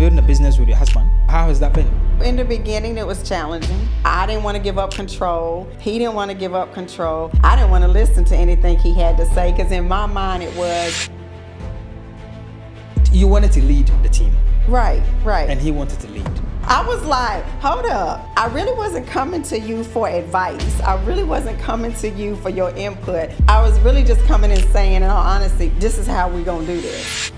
building a business with your husband. How has that been? In the beginning, it was challenging. I didn't want to give up control. He didn't want to give up control. I didn't want to listen to anything he had to say because in my mind it was... You wanted to lead the team. Right. And he wanted to lead. I was like, hold up. I really wasn't coming to you for advice. I really wasn't coming to you for your input. I was really just coming and saying, in all honesty, this is how we're going to do this.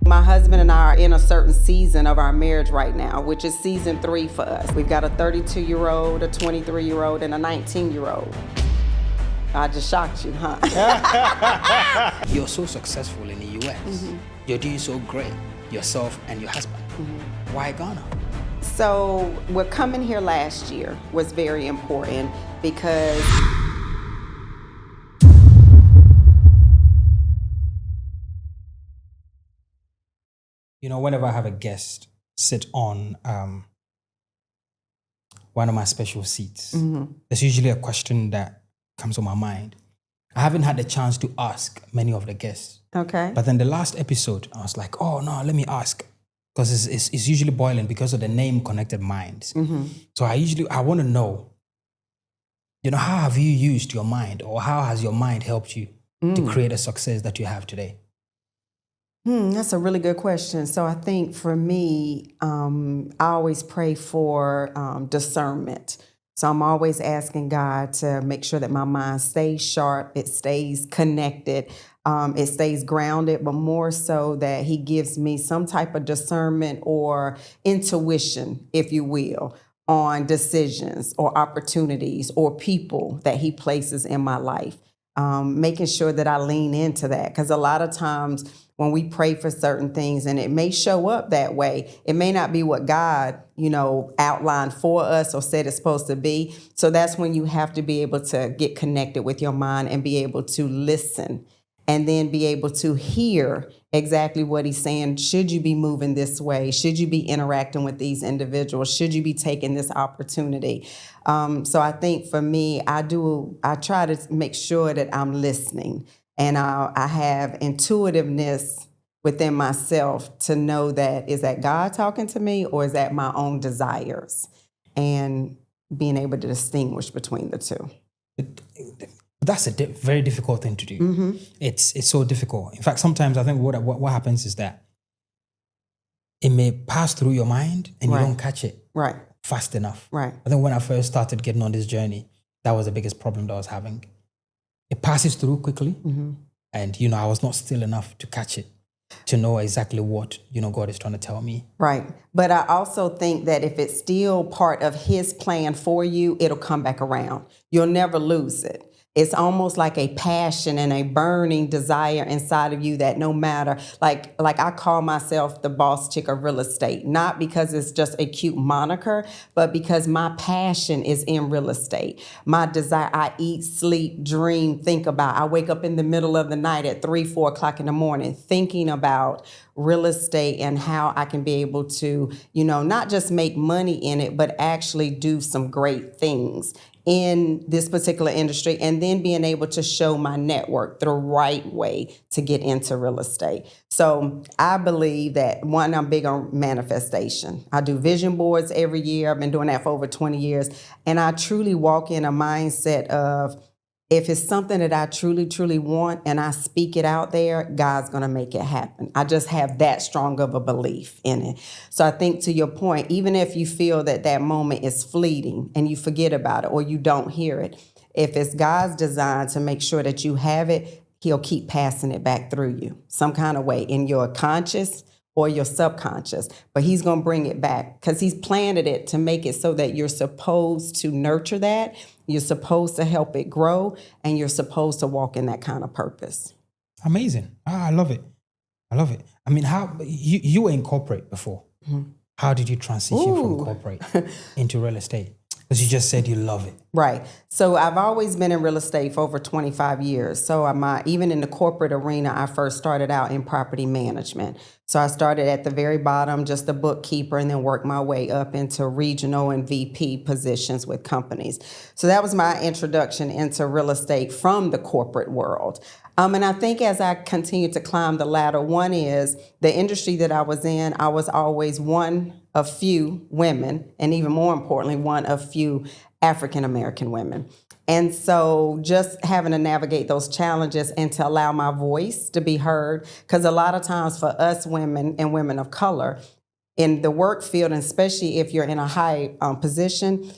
My husband and I are in a certain season of our marriage right now, which is season 3 for us. We've got a 32-year-old, a 23-year-old, and a 19-year-old. I just shocked you, huh? You're so successful in the US. Mm-hmm. You're doing so great, yourself and your husband. Mm-hmm. Why Ghana? So, what coming here last year was very important because you know, whenever I have a guest sit on one of my special seats, mm-hmm. there's usually a question that comes on my mind. I haven't had the chance to ask many of the guests. Okay. But then the last episode, I was like, oh no, let me ask. Because it's usually boiling because of the name Connected Minds. Mm-hmm. So I want to know, you know, how have you used your mind, or how has your mind helped you to create a success that you have today? That's a really good question. So I think for me, I always pray for discernment. So I'm always asking God to make sure that my mind stays sharp, it stays connected, it stays grounded, but more so that He gives me some type of discernment or intuition, if you will, on decisions or opportunities or people that He places in my life. Making sure that I lean into that, because a lot of times when we pray for certain things and it may show up that way, it may not be what God, you know, outlined for us or said it's supposed to be. So that's when you have to be able to get connected with your mind and be able to listen and then be able to hear exactly what He's saying. Should you be moving this way? Should you be interacting with these individuals? Should you be taking this opportunity? So I think for me, I try to make sure that I'm listening, and I have intuitiveness within myself to know that, is that God talking to me or is that my own desires? And being able to distinguish between the two. That's a very difficult thing to do. Mm-hmm. It's so difficult. In fact, sometimes I think what happens is that it may pass through your mind and you don't catch it fast enough. Right. I think when I first started getting on this journey, that was the biggest problem that I was having. It passes through quickly, mm-hmm. and you know, I was not still enough to catch it, to know exactly what, you know, God is trying to tell me. Right. But I also think that if it's still part of His plan for you, it'll come back around. You'll never lose it. It's almost like a passion and a burning desire inside of you that no matter, like I call myself the boss chick of real estate, not because it's just a cute moniker, but because my passion is in real estate. My desire, I eat, sleep, dream, think about. I wake up in the middle of the night at 3, 4 o'clock in the morning thinking about real estate and how I can be able to, you know, not just make money in it, but actually do some great things in this particular industry, and then being able to show my network the right way to get into real estate. So I believe that, one, I'm big on manifestation. I do vision boards every year. I've been doing that for over 20 years. And I truly walk in a mindset of, if it's something that I truly, truly want and I speak it out there, God's going to make it happen. I just have that strong of a belief in it. So I think, to your point, even if you feel that that moment is fleeting and you forget about it or you don't hear it, if it's God's design to make sure that you have it, He'll keep passing it back through you some kind of way in your conscious or your subconscious. But He's going to bring it back because He's planted it to make it so that you're supposed to nurture that. You're supposed to help it grow, and you're supposed to walk in that kind of purpose. Amazing. I love it. I mean, how you were in corporate before. Mm-hmm. How did you transition from corporate into real estate? Because you just said you love it. Right. So I've always been in real estate for over 25 years. So even in the corporate arena, I first started out in property management. So I started at the very bottom, just a bookkeeper, and then worked my way up into regional and VP positions with companies. So that was my introduction into real estate from the corporate world. And I think as I continue to climb the ladder, one is the industry that I was in, I was always one of few women, and even more importantly, one of few African American women. And so just having to navigate those challenges and to allow my voice to be heard, because a lot of times for us women and women of color in the work field, and especially if you're in a high position,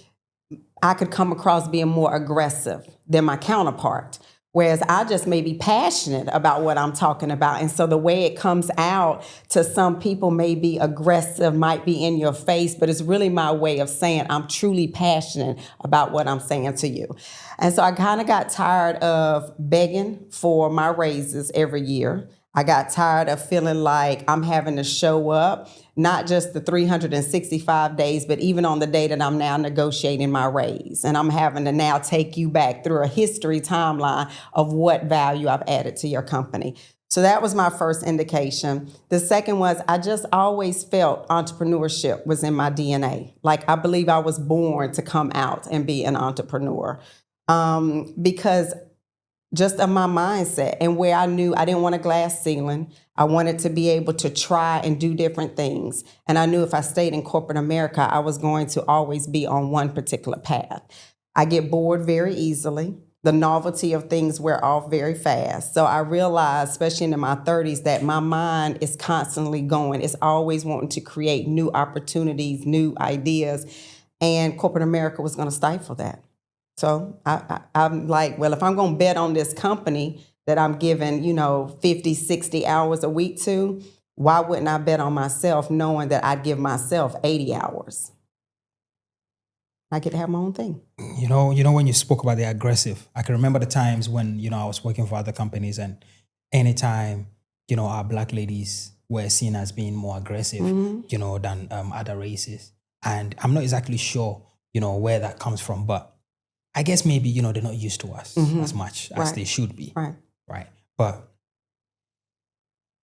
I could come across being more aggressive than my counterpart. Whereas I just may be passionate about what I'm talking about. And so the way it comes out to some people may be aggressive, might be in your face, but it's really my way of saying I'm truly passionate about what I'm saying to you. And so I kind of got tired of begging for my raises every year. I got tired of feeling like I'm having to show up, not just the 365 days, but even on the day that I'm now negotiating my raise. And I'm having to now take you back through a history timeline of what value I've added to your company. So that was my first indication. The second was I just always felt entrepreneurship was in my DNA. Like I believe I was born to come out and be an entrepreneur because just of my mindset and where I knew I didn't want a glass ceiling. I wanted to be able to try and do different things. And I knew if I stayed in corporate America, I was going to always be on one particular path. I get bored very easily. The novelty of things wear off very fast. So I realized, especially in my 30s, that my mind is constantly going. It's always wanting to create new opportunities, new ideas. And corporate America was going to stifle that. So I'm like, well, if I'm going to bet on this company that I'm giving, 50, 60 hours a week to, why wouldn't I bet on myself knowing that I'd give myself 80 hours? I get to have my own thing. You know, when you spoke about the aggressive, I can remember the times when, I was working for other companies and anytime, our Black ladies were seen as being more aggressive, than other races. And I'm not exactly sure, where that comes from, but I guess maybe, they're not used to us as much as they should be. Right. But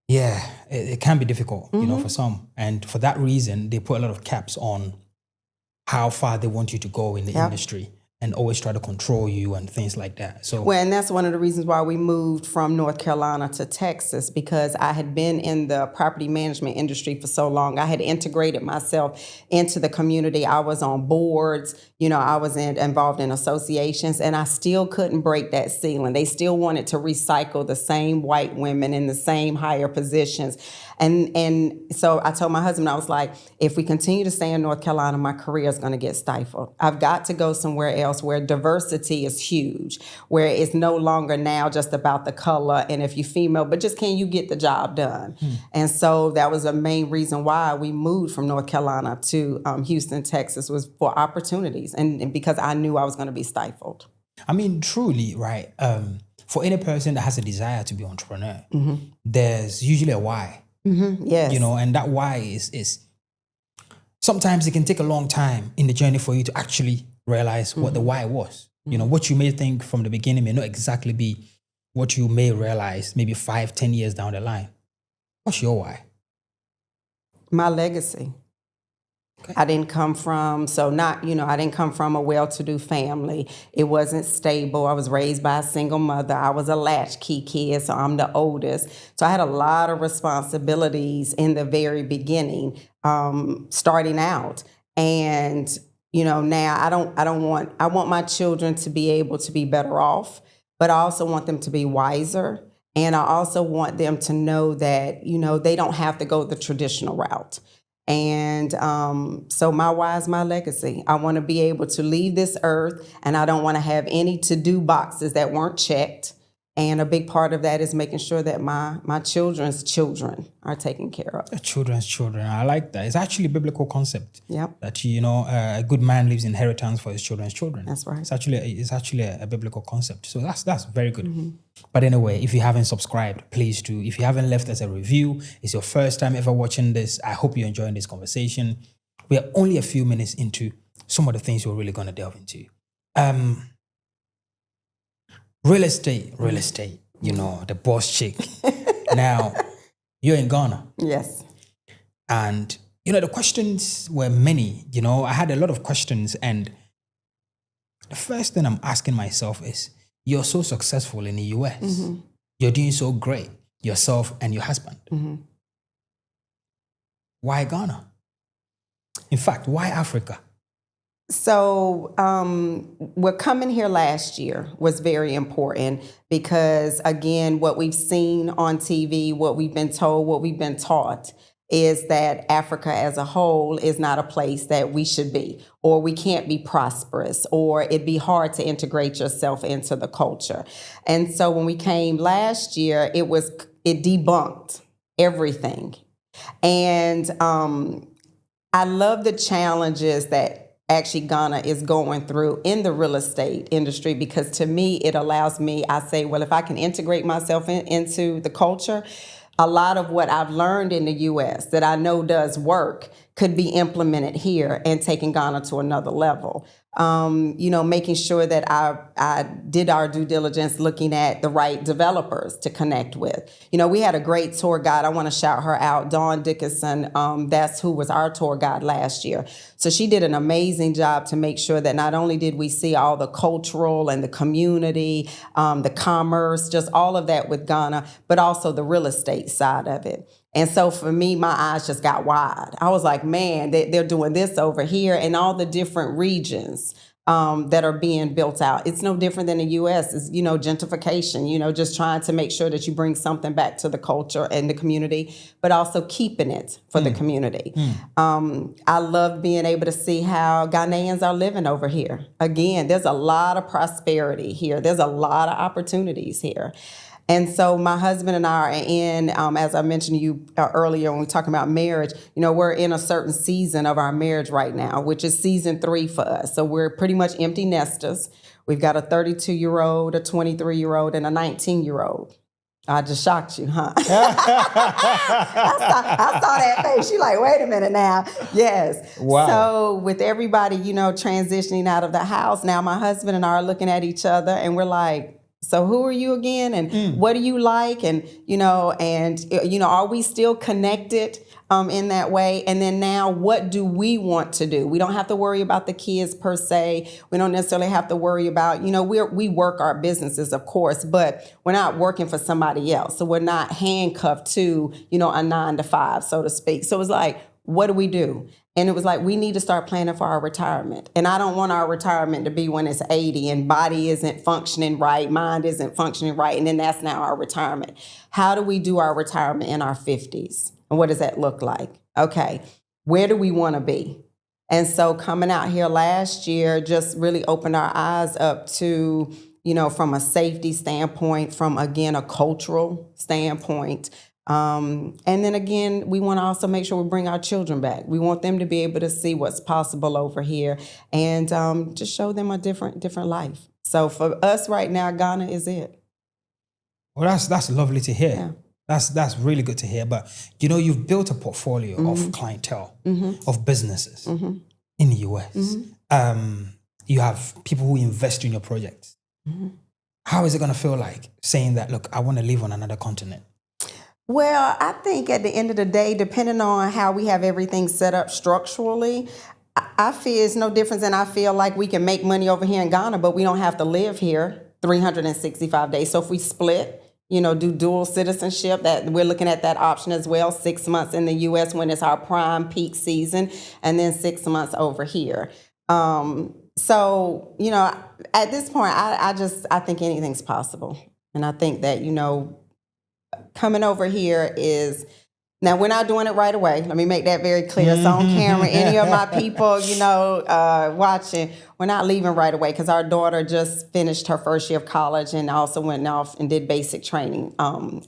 yeah, it can be difficult, for some. And for that reason, they put a lot of caps on how far they want you to go in the industry and always try to control you and things like that. So, well, and that's one of the reasons why we moved from North Carolina to Texas, because I had been in the property management industry for so long. I had integrated myself into the community. I was on boards, I was involved in associations, and I still couldn't break that ceiling. They still wanted to recycle the same white women in the same higher positions. And so I told my husband, I was like, if we continue to stay in North Carolina, my career is going to get stifled. I've got to go somewhere else where diversity is huge, where it's no longer now just about the color and if you're female, but just can you get the job done? And so that was the main reason why we moved from North Carolina to Houston, Texas, was for opportunities and because I knew I was going to be stifled. I mean, truly, right? For any person that has a desire to be an entrepreneur, there's usually a why. Yes. And that why is sometimes it can take a long time in the journey for you to actually realize what the why was. What you may think from the beginning may not exactly be what you may realize maybe 5-10 years down the line. What's your why? My legacy. Okay. I didn't come from a well-to-do family. It wasn't stable. I was raised by a single mother. I was a latchkey kid, so I'm the oldest. So I had a lot of responsibilities in the very beginning, starting out. And, now I want my children to be able to be better off, but I also want them to be wiser. And I also want them to know that, they don't have to go the traditional route. And so my why is my legacy. I want to be able to leave this earth, and I don't want to have any to-do boxes that weren't checked. And a big part of that is making sure that my children's children are taken care of. The children's children. I like that. It's actually a biblical concept. Yep. That, a good man leaves inheritance for his children's children. That's right. It's actually a biblical concept. So that's very good. But anyway, if you haven't subscribed, please do. If you haven't left us a review, it's your first time ever watching this, I hope you're enjoying this conversation. We are only a few minutes into some of the things we're really going to delve into. Real estate, the boss chick. Now, you're in Ghana. Yes. And, the questions were many. I had a lot of questions. And the first thing I'm asking myself is, you're so successful in the US. You're doing so great, yourself and your husband. Why Ghana? In fact, why Africa? So we're coming here last year was very important because, again, what we've seen on TV, what we've been told, what we've been taught is that Africa as a whole is not a place that we should be, or we can't be prosperous, or it'd be hard to integrate yourself into the culture. And so when we came last year, it debunked everything. And I love the challenges that actually Ghana is going through in the real estate industry, because to me, it allows me, I say, well, if I can integrate myself into the culture, a lot of what I've learned in the US that I know does work could be implemented here and taking Ghana to another level. Making sure that I did our due diligence looking at the right developers to connect with. We had a great tour guide. I want to shout her out, Dawn Dickinson. That's who was our tour guide last year. So she did an amazing job to make sure that not only did we see all the cultural and the community, the commerce, just all of that with Ghana, but also the real estate side of it. And so for me, my eyes just got wide. I was like, man, they're doing this over here, and all the different regions that are being built out. It's no different than the U.S. It's, gentrification, just trying to make sure that you bring something back to the culture and the community, but also keeping it for the community. I love being able to see how Ghanaians are living over here. Again, there's a lot of prosperity here. There's a lot of opportunities here. And so my husband and I are in, as I mentioned to you earlier when we were talking about marriage, we're in a certain season of our marriage right now, which is season 3 for us. So we're pretty much empty nesters. We've got a 32-year-old, a 23-year-old, and a 19-year-old. I just shocked you, huh? I saw that face. You're like, wait a minute now. Yes. Wow. So with everybody, transitioning out of the house, now my husband and I are looking at each other and we're like, so who are you again? And what do you like? And, are we still connected in that way? And then now what do we want to do? We don't have to worry about the kids per se. We don't necessarily have to worry about, we work our businesses, of course, but we're not working for somebody else. So we're not handcuffed to, a 9-to-5, so to speak. So it's like, what do we do? And it was like, we need to start planning for our retirement. And I don't want our retirement to be when it's 80 and body isn't functioning right, mind isn't functioning right, and then that's now our retirement. How do we do our retirement in our 50s? And what does that look like? Okay, where do we want to be? And so coming out here last year just really opened our eyes up to, from a safety standpoint, from, again, a cultural standpoint. And then again, we want to also make sure we bring our children back. We want them to be able to see what's possible over here and just show them a different life. So for us right now, Ghana is it. Well, that's lovely to hear. Yeah. That's really good to hear. But you've built a portfolio of clientele, of businesses in the US. You have people who invest in your projects. How is it going to feel like saying that, look, I want to live on another continent? Well, I think at the end of the day, depending on how we have everything set up structurally, I feel it's no different than I feel like we can make money over here in Ghana, but we don't have to live here 365 days. So if we split, do dual citizenship, that we're looking at that option as well, 6 months in the U.S. when it's our prime peak season, and then 6 months over here. So, at this point, I think anything's possible. And I think that, coming over here is, now we're not doing it right away. Let me make that very clear. So on camera, any of my people, watching, we're not leaving right away because our daughter just finished her first year of college and also went off and did basic training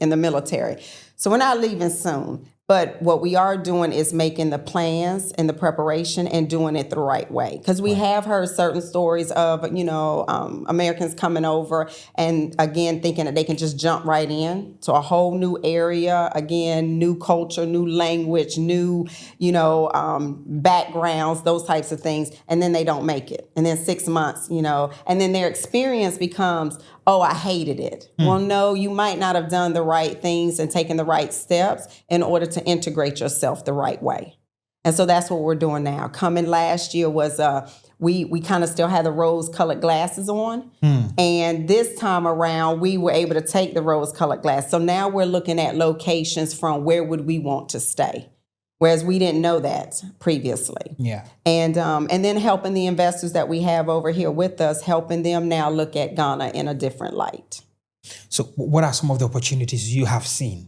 in the military. So we're not leaving soon. But what we are doing is making the plans and the preparation and doing it the right way. Because we have heard certain stories of, Americans coming over and, again, thinking that they can just jump right in to a whole new area, again, new culture, new language, new, backgrounds, those types of things. And then they don't make it. And then 6 months, and then their experience becomes, oh, I hated it. Well, no, you might not have done the right things and taken the right steps in order to integrate yourself the right way. And so that's what we're doing now. Coming last year was we kind of still had the rose-colored glasses on. And this time around, we were able to take the rose-colored glass. So now we're looking at locations from where would we want to stay, whereas we didn't know that previously. Yeah. And then helping the investors that we have over here with us, helping them now look at Ghana in a different light. So what are some of the opportunities you have seen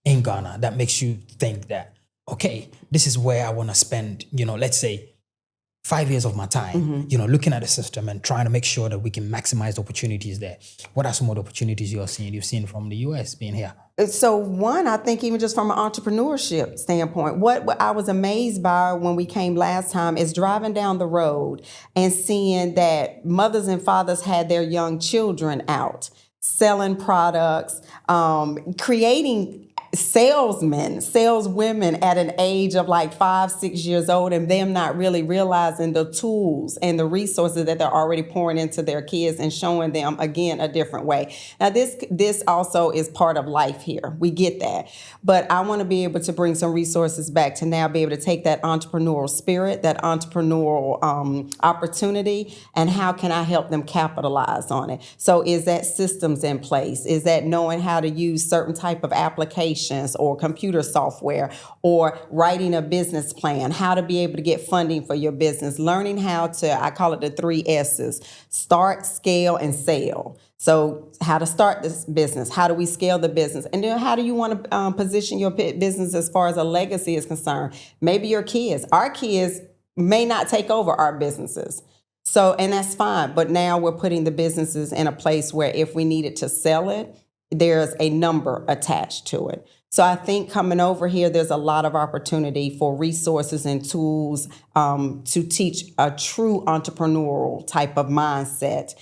in Ghana that makes you think that, okay, this is where I want to spend, let's say 5 years of my time, looking at the system and trying to make sure that we can maximize the opportunities there. What are some of the opportunities you've seen from the US being here? So one, I think even just from an entrepreneurship standpoint, what I was amazed by when we came last time is driving down the road and seeing that mothers and fathers had their young children out selling products, creating saleswomen at an age of like 5, 6 years old, and them not really realizing the tools and the resources that they're already pouring into their kids and showing them, again, a different way. Now, this also is part of life here. We get that. But I want to be able to bring some resources back to now be able to take that entrepreneurial spirit, that entrepreneurial opportunity, and how can I help them capitalize on it? So is that systems in place? Is that knowing how to use certain type of applications or computer software, or writing a business plan, how to be able to get funding for your business, learning how to, I call it the 3 S's, start, scale, and sell. So how to start this business, how do we scale the business, and then how do you want to position your business as far as a legacy is concerned? Maybe your kids, our kids may not take over our businesses. So, and that's fine, but now we're putting the businesses in a place where if we needed to sell it, there's a number attached to it. So I think coming over here, there's a lot of opportunity for resources and tools to teach a true entrepreneurial type of mindset,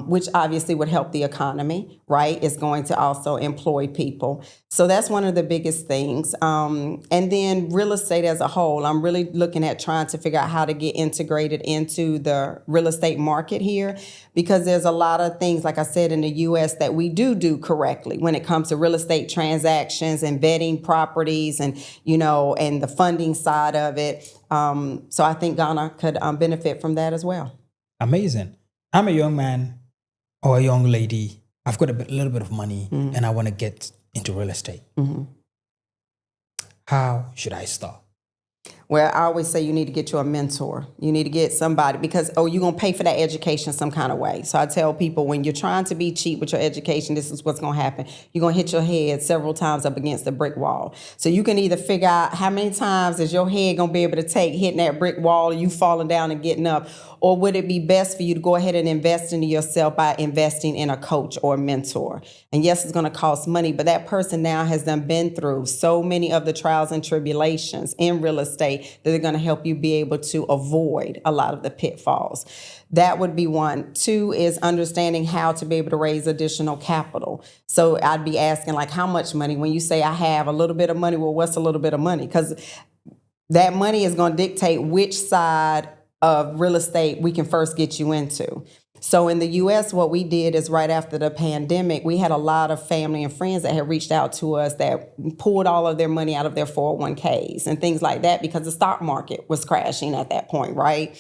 which obviously would help the economy, right? It's going to also employ people. So that's one of the biggest things. And then real estate as a whole, I'm really looking at trying to figure out how to get integrated into the real estate market here, because there's a lot of things, like I said, in the U.S. that we do correctly when it comes to real estate transactions and vetting properties and, and the funding side of it. So I think Ghana could benefit from that as well. Amazing. I'm a young man or a young lady. I've got a little bit of money and I want to get into real estate. How should I start? Well, I always say you need to get you a mentor. You need to get somebody because, you're going to pay for that education some kind of way. So I tell people, when you're trying to be cheap with your education, this is what's going to happen. You're going to hit your head several times up against the brick wall. So you can either figure out how many times is your head going to be able to take hitting that brick wall, you falling down and getting up, or would it be best for you to go ahead and invest into yourself by investing in a coach or a mentor? And yes, it's going to cost money, but that person now has been through so many of the trials and tribulations in real estate that they're going to help you be able to avoid a lot of the pitfalls. That would be one. 2 is understanding how to be able to raise additional capital. So I'd be asking, like, how much money? When you say I have a little bit of money, well, what's a little bit of money? Because that money is going to dictate which side of real estate we can first get you into. So in the U.S., what we did is right after the pandemic, we had a lot of family and friends that had reached out to us that pulled all of their money out of their 401ks and things like that because the stock market was crashing at that point, right?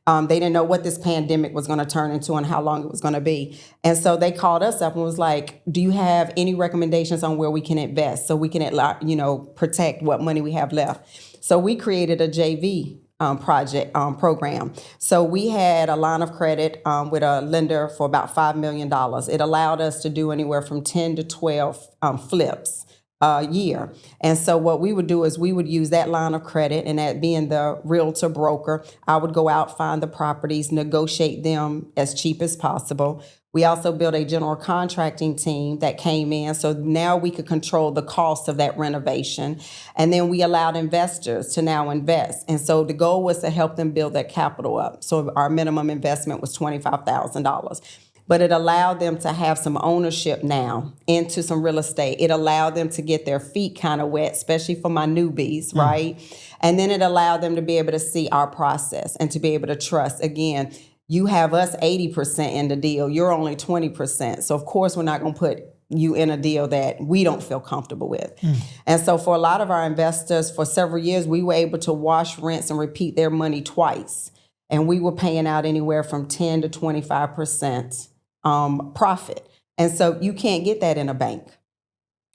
They didn't know what this pandemic was going to turn into and how long it was going to be. And so they called us up and was like, do you have any recommendations on where we can invest so we can, protect what money we have left? So we created a JV program. So we had a line of credit with a lender for about $5 million. It allowed us to do anywhere from 10 to 12 flips a year. And so what we would do is we would use that line of credit, and that being the realtor broker, I would go out, find the properties, negotiate them as cheap as possible. We also built a general contracting team that came in. So now we could control the cost of that renovation. And then we allowed investors to now invest. And so the goal was to help them build that capital up. So our minimum investment was $25,000. But it allowed them to have some ownership now into some real estate. It allowed them to get their feet kind of wet, especially for my newbies, right? And then it allowed them to be able to see our process and to be able to trust. Again, you have us 80% in the deal. You're only 20%. So, of course, we're not going to put you in a deal that we don't feel comfortable with. And so for a lot of our investors, for several years, we were able to wash, rinse, and repeat their money twice. And we were paying out anywhere from 10 to 25% profit. And so you can't get that in a bank.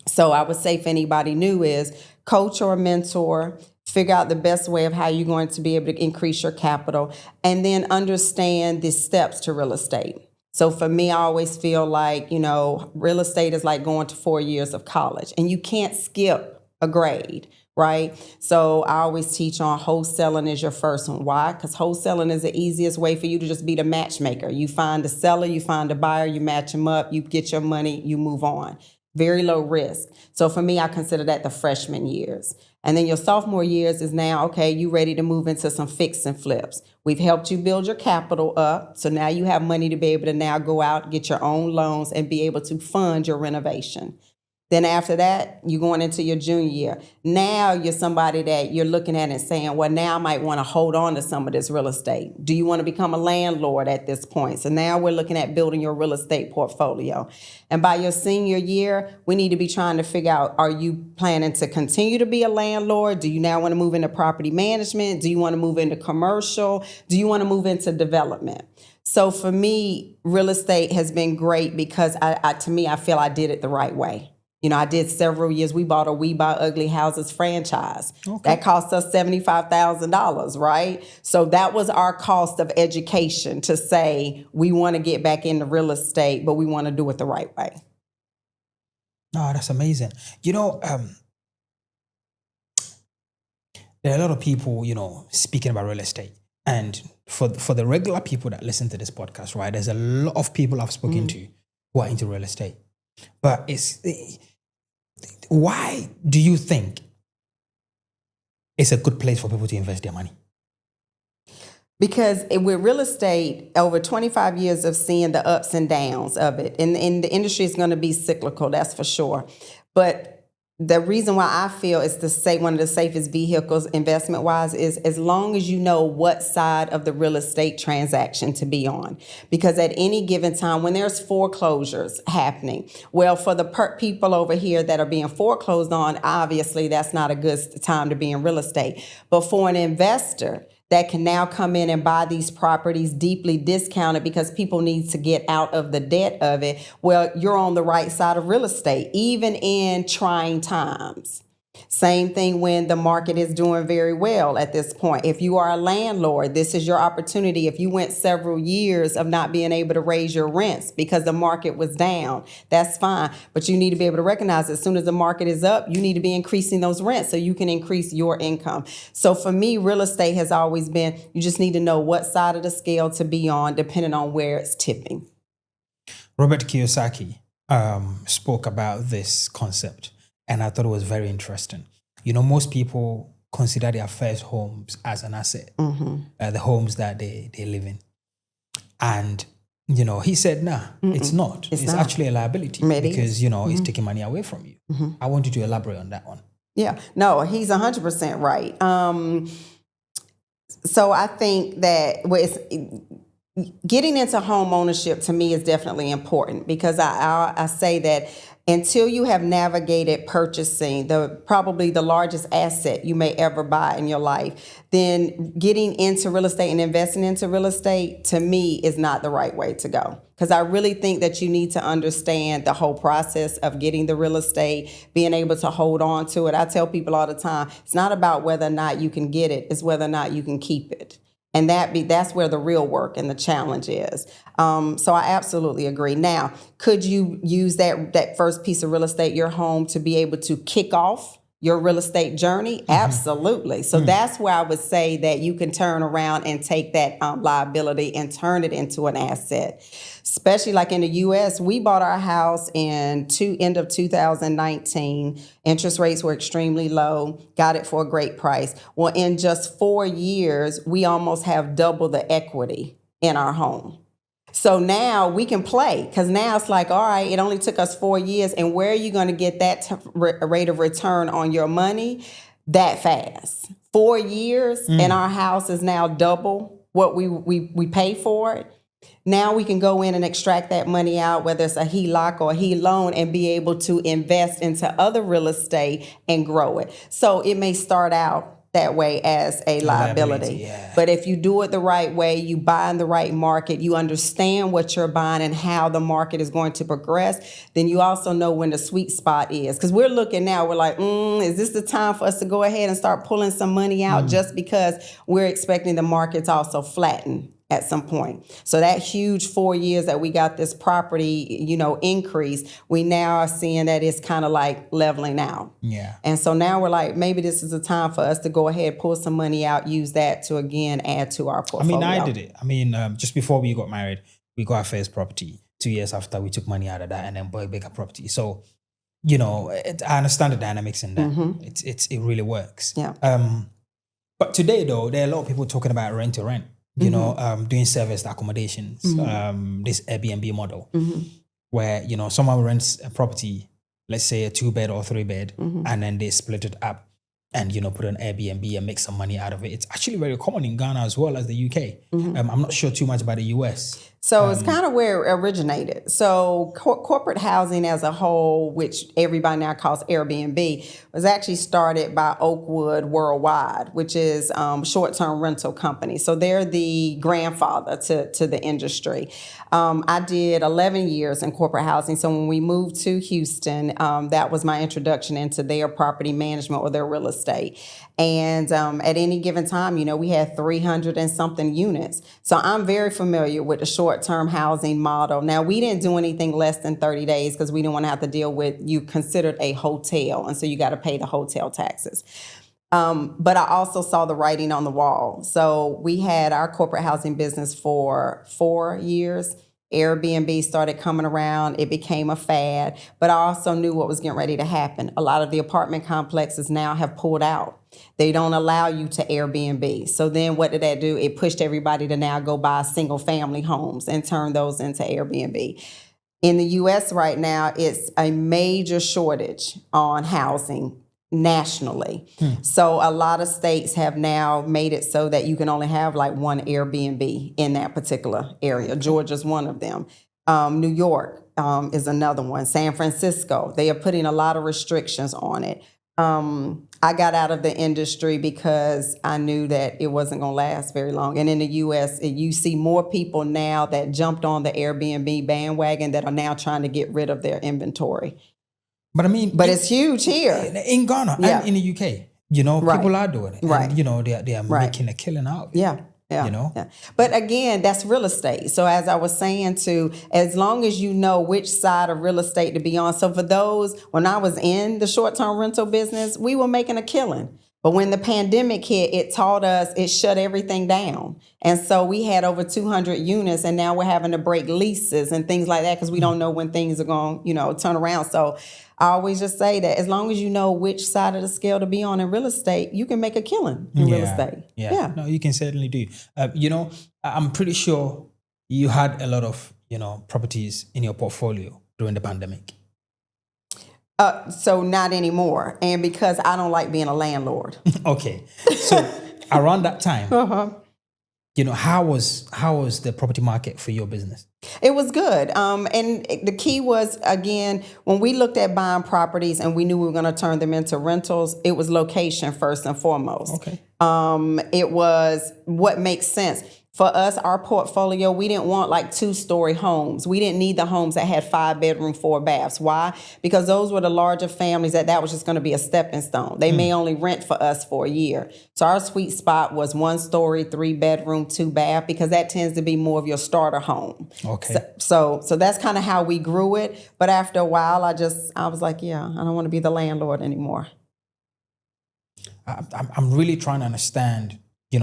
So I would say if anybody new is coach or a mentor, figure out the best way of how you're going to be able to increase your capital, and then understand the steps to real estate. So for me, I always feel like, real estate is like going to 4 years of college, and you can't skip a grade, right? So I always teach on wholesaling is your first one. Why? Because wholesaling is the easiest way for you to just be the matchmaker. You find a seller, you find a buyer, you match them up, you get your money, you move on. Very low risk. So for me, I consider that the freshman years. And then your sophomore years is now, okay, you ready to move into some fix and flips. We've helped you build your capital up. So now you have money to be able to now go out, get your own loans, and be able to fund your renovation. Then after that, you're going into your junior year. Now you're somebody that you're looking at and saying, well, now I might want to hold on to some of this real estate. Do you want to become a landlord at this point? So now we're looking at building your real estate portfolio. And by your senior year, we need to be trying to figure out, are you planning to continue to be a landlord? Do you now want to move into property management? Do you want to move into commercial? Do you want to move into development? So for me, real estate has been great because to me, I feel I did it the right way. I did several years. We bought a We Buy Ugly Houses franchise. Okay. That cost us $75,000, right? So that was our cost of education to say we want to get back into real estate, but we want to do it the right way. Oh, that's amazing. There are a lot of people, speaking about real estate. And for the regular people that listen to this podcast, right, there's a lot of people I've spoken to who are into real estate. But why do you think it's a good place for people to invest their money? Because with real estate, over 25 years of seeing the ups and downs of it, and the industry is going to be cyclical, that's for sure. But the reason why I feel it's one of the safest vehicles investment-wise is as long as you know what side of the real estate transaction to be on. Because at any given time, when there's foreclosures happening, well, for the people over here that are being foreclosed on, obviously that's not a good time to be in real estate. But for an investor that can now come in and buy these properties deeply discounted because people need to get out of the debt of it, well, you're on the right side of real estate, even in trying times. Same thing when the market is doing very well at this point. If you are a landlord, this is your opportunity. If you went several years of not being able to raise your rents because the market was down, that's fine. But you need to be able to recognize as soon as the market is up, you need to be increasing those rents so you can increase your income. So for me, real estate has always been, you just need to know what side of the scale to be on depending on where it's tipping. Robert Kiyosaki spoke about this concept. And I thought it was very interesting. Most people consider their first homes as an asset, the homes that they live in. And, he said, nah, it's not. It's not. Actually a liability because, it's taking money away from you. I want you to elaborate on that one. Yeah, no, he's 100% right. So I think that getting into home ownership to me is definitely important because I say that until you have navigated purchasing probably the largest asset you may ever buy in your life, then getting into real estate and investing into real estate to me is not the right way to go. Because I really think that you need to understand the whole process of getting the real estate, being able to hold on to it. I tell people all the time, it's not about whether or not you can get it, it's whether or not you can keep it. And that's where the real work and the challenge is. So I absolutely agree. Now, could you use that first piece of real estate, your home, to be able to kick off your real estate journey? Absolutely. So that's where I would say that you can turn around and take that liability and turn it into an asset. Especially like in the U.S., we bought our house in end of 2019. Interest rates were extremely low, got it for a great price. Well, in just 4 years, we almost have double the equity in our home. So now we can play because now it's like, all right, it only took us 4 years. And where are you going to get that rate of return on your money that fast? 4 years and our house is now double what we pay for it. Now we can go in and extract that money out, whether it's a HELOC or a HE loan, and be able to invest into other real estate and grow it. So it may start out that way as a liability. Yeah. But if you do it the right way, you buy in the right market, you understand what you're buying and how the market is going to progress, then you also know when the sweet spot is. Because we're looking now, we're like, is this the time for us to go ahead and start pulling some money out just because we're expecting the market to also flatten at some point. So that huge 4 years that we got this property, increase, we now are seeing that it's kind of like leveling out. Yeah. And so now we're like, maybe this is a time for us to go ahead, pull some money out, use that to again add to our portfolio. I did it. Just before we got married, we got our first property. 2 years after, we took money out of that and then bought a bigger property. So, I understand the dynamics in that. It really works. Yeah. But today though, there are a lot of people talking about rent to rent. Doing serviced accommodations, this Airbnb model, where, someone rents a property, let's say a 2-bed or 3-bed, and then they split it up and, put an Airbnb and make some money out of it. It's actually very common in Ghana as well as the UK. I'm not sure too much about the US. So it's kind of where it originated. So corporate housing as a whole, which everybody now calls Airbnb, was actually started by Oakwood Worldwide, which is short-term rental company. So they're the grandfather to the industry. I did 11 years in corporate housing. So when we moved to Houston, that was my introduction into their property management or their real estate. And at any given time, we had 300 and something units. So I'm very familiar with the short-term housing model. Now, we didn't do anything less than 30 days because we didn't want to have to deal with you considered a hotel. And so you got to pay the hotel taxes. But I also saw the writing on the wall. So we had our corporate housing business for 4 years. Airbnb started coming around. It became a fad. But I also knew what was getting ready to happen. A lot of the apartment complexes now have pulled out. They don't allow you to Airbnb. So then what did that do? It pushed everybody to now go buy single family homes and turn those into Airbnb. In the US right now, it's a major shortage on housing nationally. So a lot of states have now made it so that you can only have like one Airbnb in that particular area. Georgia's one of them. New York is another one. San Francisco, they are putting a lot of restrictions on it. I got out of the industry because I knew that it wasn't going to last very long. And in the U.S., you see more people now that jumped on the Airbnb bandwagon that are now trying to get rid of their inventory. But it's huge here. In Ghana and in the UK, people are doing it. Right. And, they are making a killing out of it. Yeah. Yeah. But again, that's real estate. So as I was saying as long as you know which side of real estate to be on. So for those, when I was in the short-term rental business, we were making a killing. But when the pandemic hit, it taught us, it shut everything down. And so we had over 200 units, and now we're having to break leases and things like that because we don't know when things are going, turn around. So I always just say that as long as you know which side of the scale to be on in real estate, you can make a killing in real estate. Yeah. No, you can certainly do. I'm pretty sure you had a lot of, properties in your portfolio during the pandemic. So not anymore. And because I don't like being a landlord. Okay. So around that time, how was the property market for your business? It was good. And the key was, again, when we looked at buying properties and we knew we were going to turn them into rentals, it was location first and foremost. Okay. It was what makes sense. For us, our portfolio, we didn't want like 2-story homes. We didn't need the homes that had 5-bedroom, 4 baths. Why? Because those were the larger families that was just going to be a stepping stone. They may only rent for us for a year. So our sweet spot was 1-story, 3-bedroom, 2-bath, because that tends to be more of your starter home. Okay. So that's kind of how we grew it. But after a while, I was like, I don't want to be the landlord anymore. I'm really trying to understand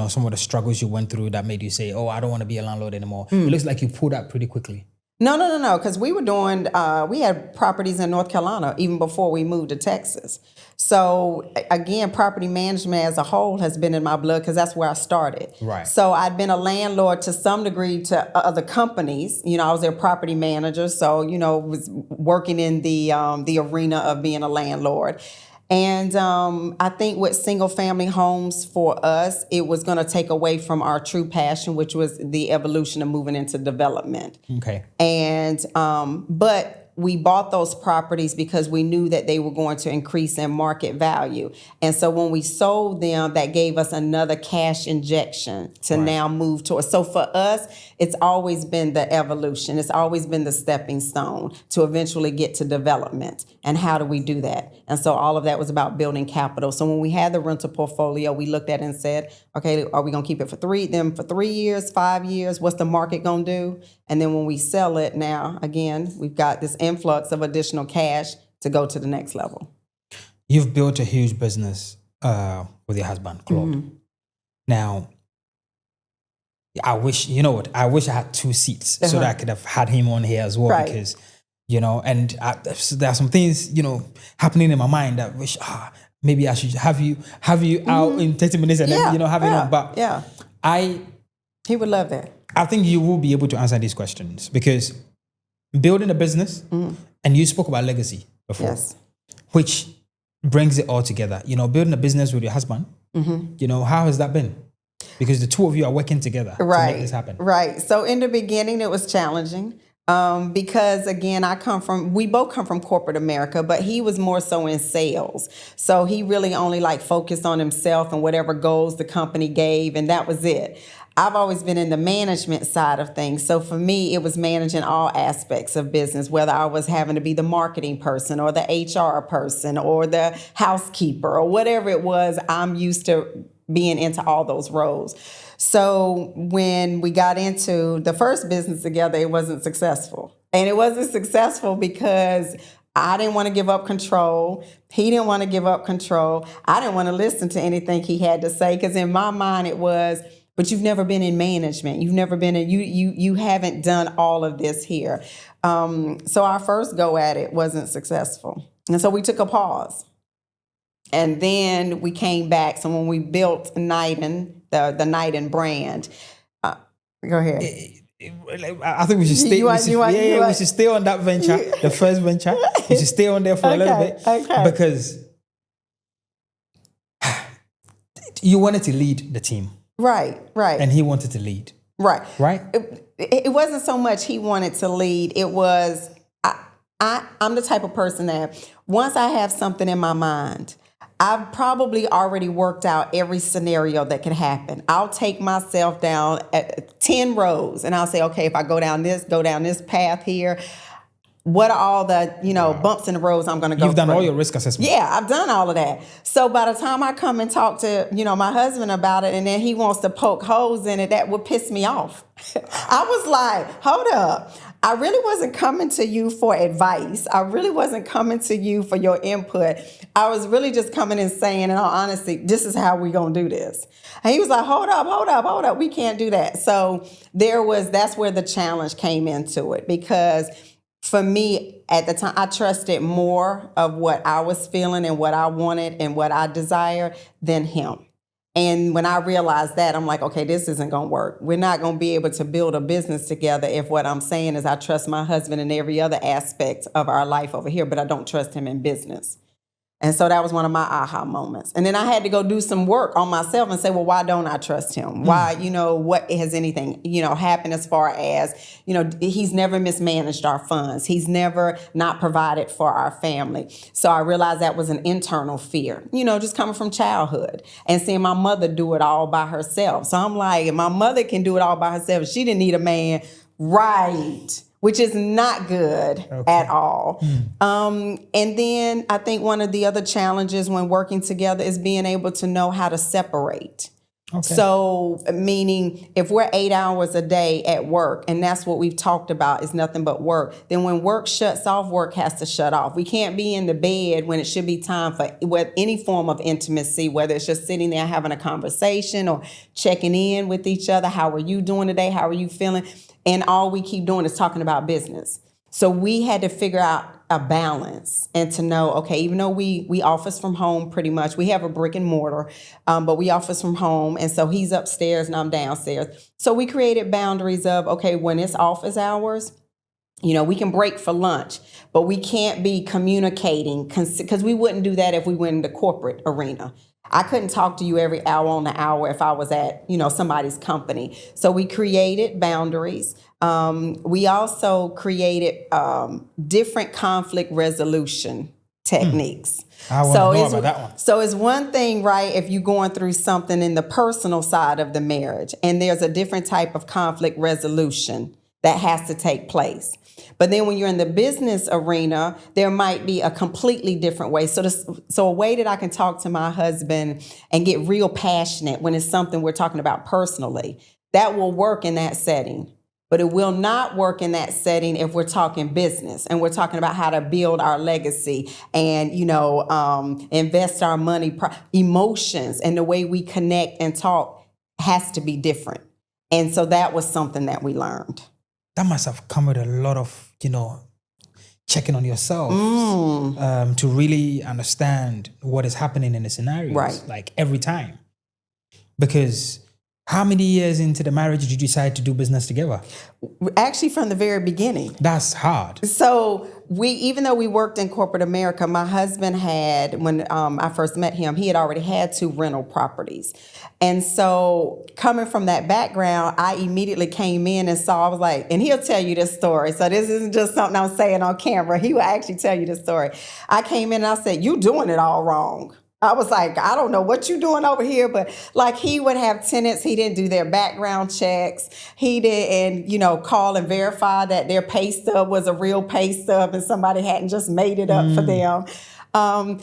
some of the struggles you went through that made you say, I don't want to be a landlord anymore. It looks like you pulled out pretty quickly. No. Because we were doing, we had properties in North Carolina even before we moved to Texas. So again, property management as a whole has been in my blood because that's where I started. Right. So I'd been a landlord to some degree to other companies. I was their property manager. So, was working in the arena of being a landlord. And I think with single family homes for us, it was going to take away from our true passion, which was the evolution of moving into development. Okay. And but we bought those properties because we knew that they were going to increase in market value. And so when we sold them, that gave us another cash injection to now move towards. So for us, it's always been the evolution. It's always been the stepping stone to eventually get to development. And how do we do that? And so all of that was about building capital. So when we had the rental portfolio, we looked at it and said, okay, are we going to keep it for 3 years, 5 years? What's the market going to do? And then when we sell it now, again, we've got this influx of additional cash to go to the next level. You've built a huge business with your husband, Claude. Now, I wish I had 2 seats so that I could have had him on here as well, because, and there are some things, happening in my mind that wish, maybe I should have you out in 30 minutes and then, have it on. But he would love that. I think you will be able to answer these questions, because building a business, and you spoke about legacy before, which brings it all together. Building a business with your husband, how has that been? Because the two of you are working together to make this happen. Right. So in the beginning, it was challenging. Because again, we both come from corporate America, but he was more so in sales. So he really only focused on himself and whatever goals the company gave, and that was it. I've always been in the management side of things. So for me, it was managing all aspects of business, whether I was having to be the marketing person or the HR person or the housekeeper or whatever it was. I'm used to being into all those roles. So when we got into the first business together, it wasn't successful. And it wasn't successful because I didn't want to give up control. He didn't want to give up control. I didn't want to listen to anything he had to say, because in my mind it was, but you've never been in management. You've never been in, you haven't done all of this here. So our first go at it wasn't successful. And so we took a pause. And then we came back. So when we built Knighton, the Knighton brand, go ahead. I think we should stay. We should stay on that venture, the first venture. We should stay on there for a little bit, because you wanted to lead the team, right, and he wanted to lead, right. It wasn't so much he wanted to lead. It was I'm the type of person that once I have something in my mind, I've probably already worked out every scenario that could happen. I'll take myself down at 10 roads and I'll say, okay, if I go down this path here, what are all the, bumps in the roads I'm going to go through? You've done all your risk assessment. Yeah, I've done all of that. So by the time I come and talk to, my husband about it, and then he wants to poke holes in it, that would piss me off. I was like, hold up. I really wasn't coming to you for advice. I really wasn't coming to you for your input. I was really just coming and saying, in all honesty, this is how we're going to do this. And he was like, hold up. We can't do that. So that's where the challenge came into it, because for me, at the time, I trusted more of what I was feeling and what I wanted and what I desired than him. And when I realized that, I'm like, okay, this isn't going to work. We're not going to be able to build a business together if what I'm saying is I trust my husband in every other aspect of our life over here, but I don't trust him in business. And so that was one of my aha moments. And then I had to go do some work on myself and say, well, why don't I trust him? Why, what has anything, happened as far as, he's never mismanaged our funds. He's never not provided for our family. So I realized that was an internal fear, just coming from childhood and seeing my mother do it all by herself. So I'm like, if my mother can do it all by herself, she didn't need a man. Right. Which is not good at all. And then I think one of the other challenges when working together is being able to know how to separate. Okay. So meaning if we're 8 hours a day at work, and that's what we've talked about is nothing but work, then when work shuts off, work has to shut off. We can't be in the bed when it should be time for any form of intimacy, whether it's just sitting there having a conversation or checking in with each other. How are you doing today? How are you feeling? And all we keep doing is talking about business. So we had to figure out a balance and to know, okay, even though we office from home pretty much, we have a brick and mortar, but we office from home. And so he's upstairs and I'm downstairs. So we created boundaries of, okay, when it's office hours, We can break for lunch, but we can't be communicating because we wouldn't do that if we went in the corporate arena. I couldn't talk to you every hour on the hour if I was at, somebody's company. So we created boundaries. We also created different conflict resolution techniques. I want to know about that one. So it's one thing, right, if you're going through something in the personal side of the marriage, and there's a different type of conflict resolution that has to take place. But then when you're in the business arena, there might be a completely different way. So a way that I can talk to my husband and get real passionate when it's something we're talking about personally, that will work in that setting. But it will not work in that setting if we're talking business and we're talking about how to build our legacy and, invest our money. Emotions and the way we connect and talk has to be different. And so that was something that we learned. That must have come with a lot of, checking on yourself to really understand what is happening in the scenarios, right? Like every time. Because how many years into the marriage did you decide to do business together? Actually, from the very beginning. That's hard. So even though we worked in corporate America, my husband had, when I first met him, he had already had 2 rental properties. And so coming from that background, I immediately came in and saw, I was like, and he'll tell you this story. So this isn't just something I'm saying on camera. He will actually tell you this story. I came in and I said, "You doing it all wrong." I was like, "I don't know what you're doing over here," but like he would have tenants, he didn't do their background checks. He didn't, call and verify that their pay stub was a real pay stub and somebody hadn't just made it up for them.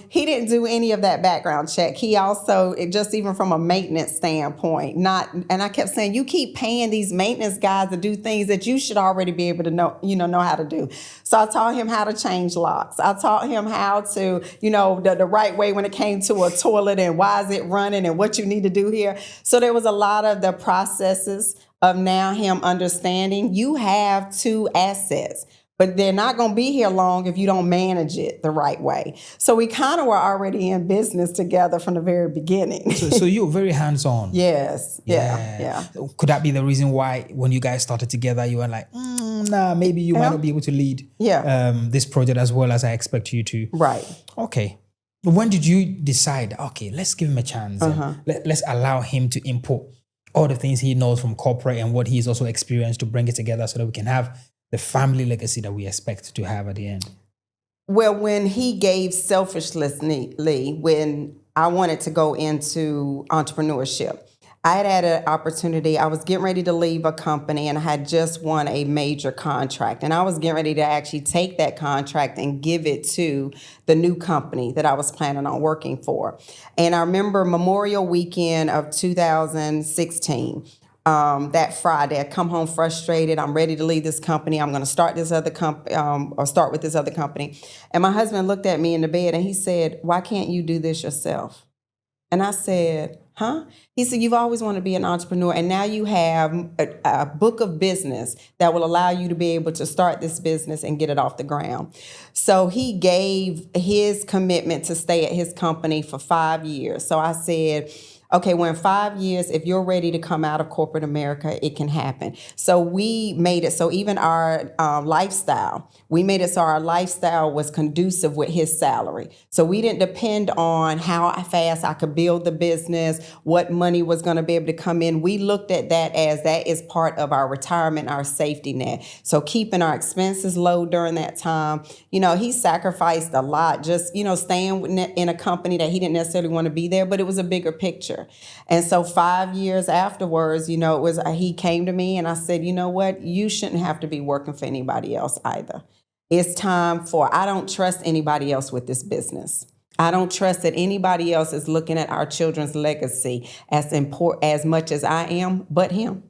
He didn't do any of that background check. He also, just even from a maintenance standpoint, and I kept saying, you keep paying these maintenance guys to do things that you should already be able to know how to do. So I taught him how to change locks. I taught him how to, the right way when it came to a toilet and why is it running and what you need to do here. So there was a lot of the processes of now him understanding you have 2 assets. But they're not going to be here long if you don't manage it the right way. So we kind of were already in business together from the very beginning. So you were very hands-on. Yes. Yeah. Could that be the reason why when you guys started together, you were like, maybe you might not be able to lead this project as well as I expect you to? Right. Okay. When did you decide, okay, let's give him a chance. Let's allow him to input all the things he knows from corporate and what he's also experienced to bring it together so that we can have the family legacy that we expect to have at the end? Well, when he gave selfishly, when I wanted to go into entrepreneurship, I had an opportunity. I was getting ready to leave a company and I had just won a major contract. And I was getting ready to actually take that contract and give it to the new company that I was planning on working for. And I remember Memorial Weekend of 2016. That Friday, I come home frustrated. I'm ready to leave this company. I'm going to start this other company, or start with this other company. And my husband looked at me in the bed and he said, "Why can't you do this yourself?" And I said, "Huh?" He said, "You've always wanted to be an entrepreneur, and now you have a book of business that will allow you to be able to start this business and get it off the ground." So he gave his commitment to stay at his company for 5 years. So I said, okay, well, in 5 years, if you're ready to come out of corporate America, it can happen. So we made it so even our lifestyle, we made it so our lifestyle was conducive with his salary. So we didn't depend on how fast I could build the business, what money was going to be able to come in. We looked at that as that is part of our retirement, our safety net. So keeping our expenses low during that time. He sacrificed a lot just, staying in a company that he didn't necessarily want to be there, but it was a bigger picture. And so 5 years afterwards, it was he came to me and I said, "You know what? You shouldn't have to be working for anybody else either. It's time I don't trust anybody else with this business. I don't trust that anybody else is looking at our children's legacy as much as I am, but him."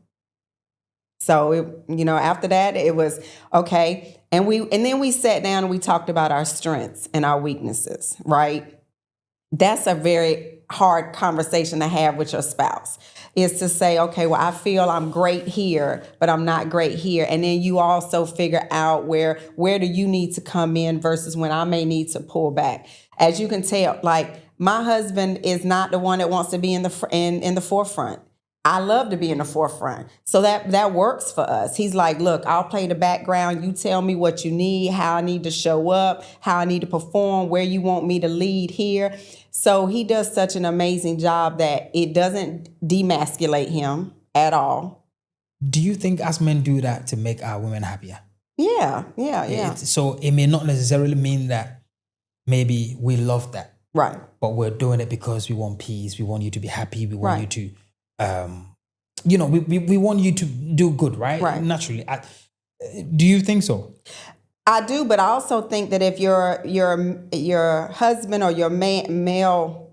So, after that, it was okay. And then we sat down and we talked about our strengths and our weaknesses, right? That's a very hard conversation to have with your spouse, is to say, okay, well, I feel I'm great here, but I'm not great here. And then you also figure out where do you need to come in versus when I may need to pull back. As you can tell, like my husband is not the one that wants to be in the forefront. I love to be in the forefront. So that works for us. He's like, look, I'll play the background. You tell me what you need, how I need to show up, how I need to perform, where you want me to lead here. So he does such an amazing job that it doesn't demasculate him at all. Do you think as men do that to make our women happier? Yeah. So it may not necessarily mean that maybe we love that. Right. But we're doing it because we want peace. We want you to be happy. We want you to we want you to do good, right? Right. Naturally. Do you think so? I do, but I also think that if your husband or your male,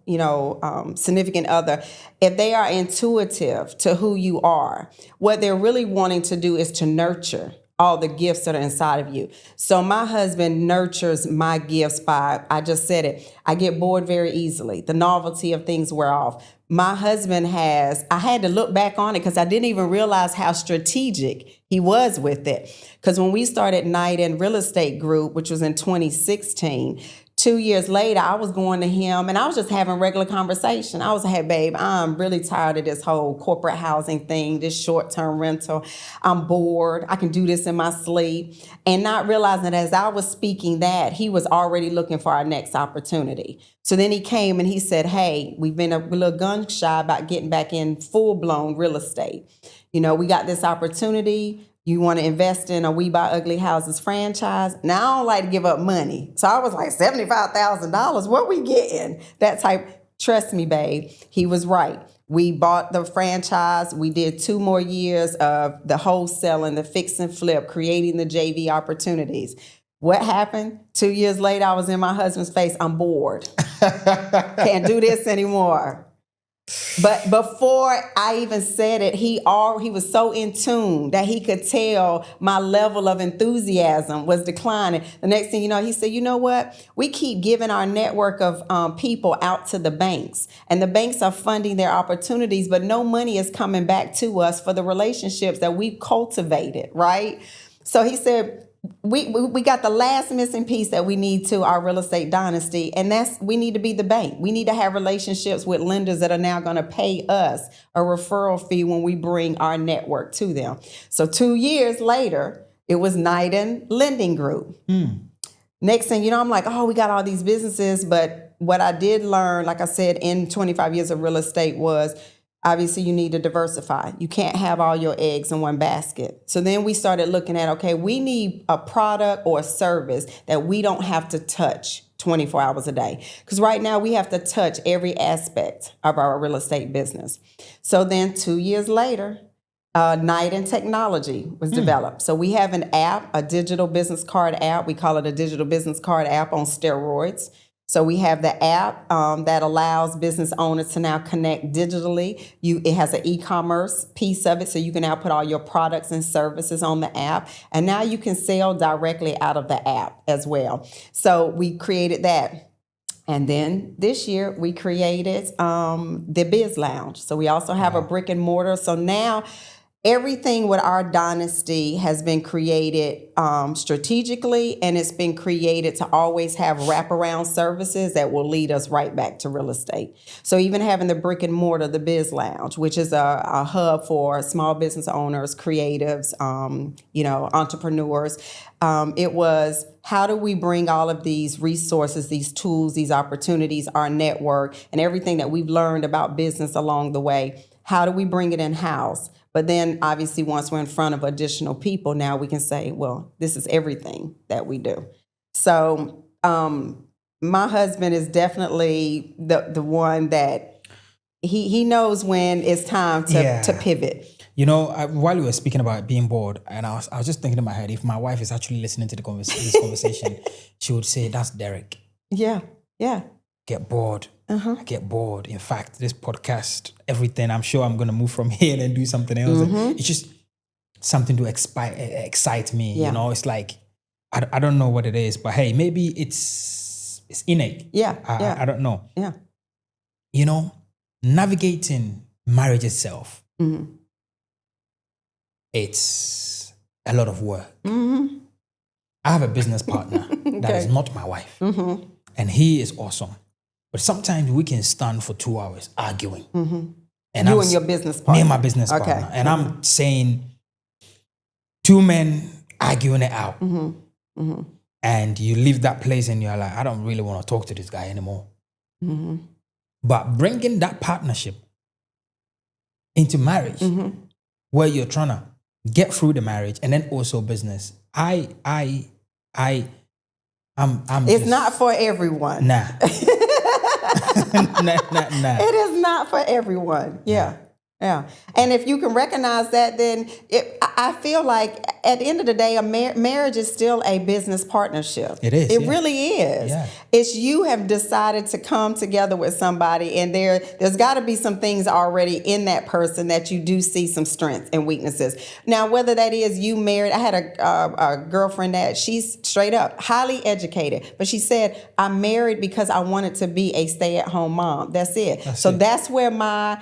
significant other, if they are intuitive to who you are, what they're really wanting to do is to nurture all the gifts that are inside of you. So my husband nurtures my gifts by, I just said it, I get bored very easily. The novelty of things wear off. My husband I had to look back on it because I didn't even realize how strategic he was with it. Because when we started Night in Real Estate Group, which was in 2016, 2 years later, I was going to him and I was just having regular conversation. I was like, hey, babe, I'm really tired of this whole corporate housing thing, this short-term rental. I'm bored. I can do this in my sleep. And not realizing that as I was speaking that, he was already looking for our next opportunity. So then he came and he said, hey, we've been a little gun shy about getting back in full-blown real estate. We got this opportunity. You want to invest in a We Buy Ugly Houses franchise? Now, I don't like to give up money. So I was like, $75,000, what we getting? That type, trust me, babe, he was right. We bought the franchise. We did 2 more years of the wholesaling, the fix and flip, creating the JV opportunities. What happened? 2 years later, I was in my husband's face. I'm bored. Can't do this anymore. But before I even said it, he was so in tune that he could tell my level of enthusiasm was declining. The next thing you know, he said, you know what? We keep giving our network of people out to the banks, and the banks are funding their opportunities, but no money is coming back to us for the relationships that we've cultivated, right? So he said, we got the last missing piece that we need to our real estate dynasty, and we need to be the bank. We need to have relationships with lenders that are now going to pay us a referral fee when we bring our network to them. So 2 years later, it was Night in Lending Group. Next thing you know, I'm like, oh, we got all these businesses. But what I did learn, like I said, in 25 years of real estate was, obviously, you need to diversify. You can't have all your eggs in one basket. So then we started looking at, okay, we need a product or a service that we don't have to touch 24 hours a day. Because right now we have to touch every aspect of our real estate business. So then 2 years later, Night in Technology was developed. So we have an app, a digital business card app. We call it a digital business card app on steroids. So we have the app that allows business owners to now connect digitally. It has an e-commerce piece of it, so you can now put all your products and services on the app. And now you can sell directly out of the app as well. So we created that. And then this year we created the Biz Lounge. So we also have a brick and mortar. So now everything with our dynasty has been created strategically, and it's been created to always have wraparound services that will lead us right back to real estate. So even having the brick and mortar, the Biz Lounge, which is a hub for small business owners, creatives, entrepreneurs, it was, how do we bring all of these resources, these tools, these opportunities, our network, and everything that we've learned about business along the way, how do we bring it in-house? But then obviously once we're in front of additional people, now we can say, well, this is everything that we do. So my husband is definitely the one that he knows when it's time to pivot. While we were speaking about being bored, and I was just thinking in my head, if my wife is actually listening to this conversation, she would say, that's Derek. Yeah. Get bored. I get bored. In fact, this podcast, everything, I'm sure I'm going to move from here and do something else. It's just something to excite me. It's like, I don't know what it is, but hey, maybe it's innate. I don't know. Yeah. Navigating marriage itself, it's a lot of work. I have a business partner that is not my wife, and he is awesome. But sometimes we can stand for 2 hours arguing. And you and your business partner. Me and my business partner. And I'm saying 2 men arguing it out. And you leave that place and you're like, I don't really want to talk to this guy anymore. But bringing that partnership into marriage, where you're trying to get through the marriage and then also business, it's not for everyone. Nah. nah. It is not for everyone. Yeah. Yeah. And if you can recognize that, then I feel like at the end of the day, a marriage is still a business partnership. It is. It really is. Yeah. It's you have decided to come together with somebody, and there's got to be some things already in that person that you do see some strengths and weaknesses. Now, whether that is you married, I had a girlfriend that she's straight up highly educated, but she said, I'm married because I wanted to be a stay-at-home mom. That's it. That's where my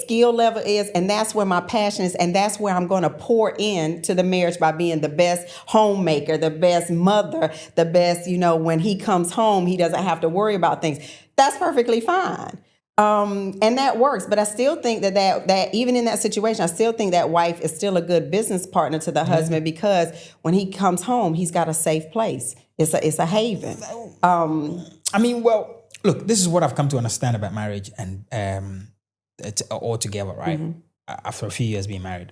skill level is, and that's where my passion is, and that's where I'm going to pour into the marriage by being the best homemaker, the best mother, the best, when he comes home, he doesn't have to worry about things. That's perfectly fine. And that works. But I still think that even in that situation, I still think that wife is still a good business partner to the husband, because when he comes home, he's got a safe place. It's a haven. Look, this is what I've come to understand about marriage and it's all together, right? After a few years being married.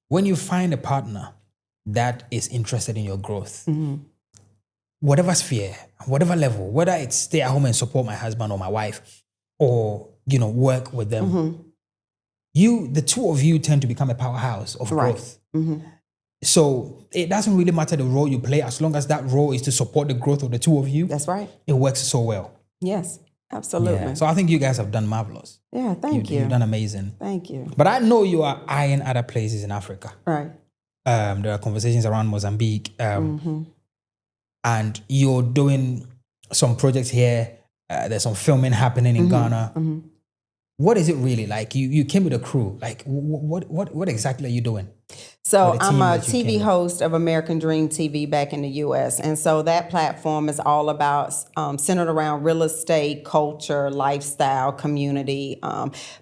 When you find a partner that is interested in your growth, whatever sphere, whatever level, whether it's stay at home and support my husband or my wife, or, work with them, the two of you tend to become a powerhouse of growth. So it doesn't really matter the role you play, as long as that role is to support the growth of the two of you. That's right. It works so well. Yes. Absolutely. Yeah. So I think you guys have done marvelous. Yeah, thank you. You've done amazing. Thank you. But I know you are eyeing other places in Africa. Right. There are conversations around Mozambique. And you're doing some projects here. There's some filming happening in Ghana. What is it really like? You came with a crew. Like, what exactly are you doing? So I'm a TV host of American Dream TV back in the U.S. And so that platform is all about centered around real estate, culture, lifestyle, community,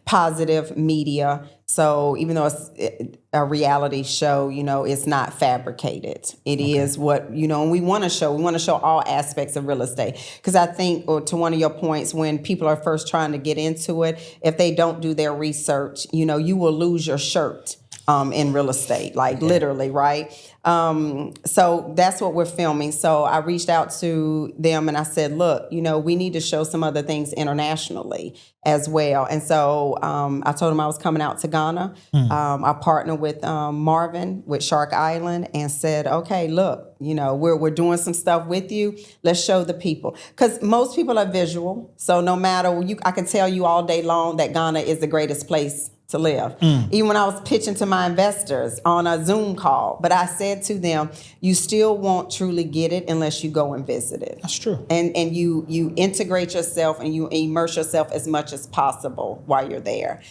positive media. So even though it's a reality show, it's not fabricated. It is what, and we want to show all aspects of real estate. Because I think, or to one of your points, when people are first trying to get into it, if they don't do their research, you will lose your shirt. In real estate, literally, right? So that's what we're filming. So I reached out to them and I said, look, we need to show some other things internationally as well. And so I told them I was coming out to Ghana. I partnered with Marvin with Shark Island and said, okay, look, we're doing some stuff with you. Let's show the people. Because most people are visual. So no matter, I can tell you all day long that Ghana is the greatest place to live. Even when I was pitching to my investors on a Zoom call, but I said to them, you still won't truly get it unless you go and visit it. That's true. And you integrate yourself and you immerse yourself as much as possible while you're there.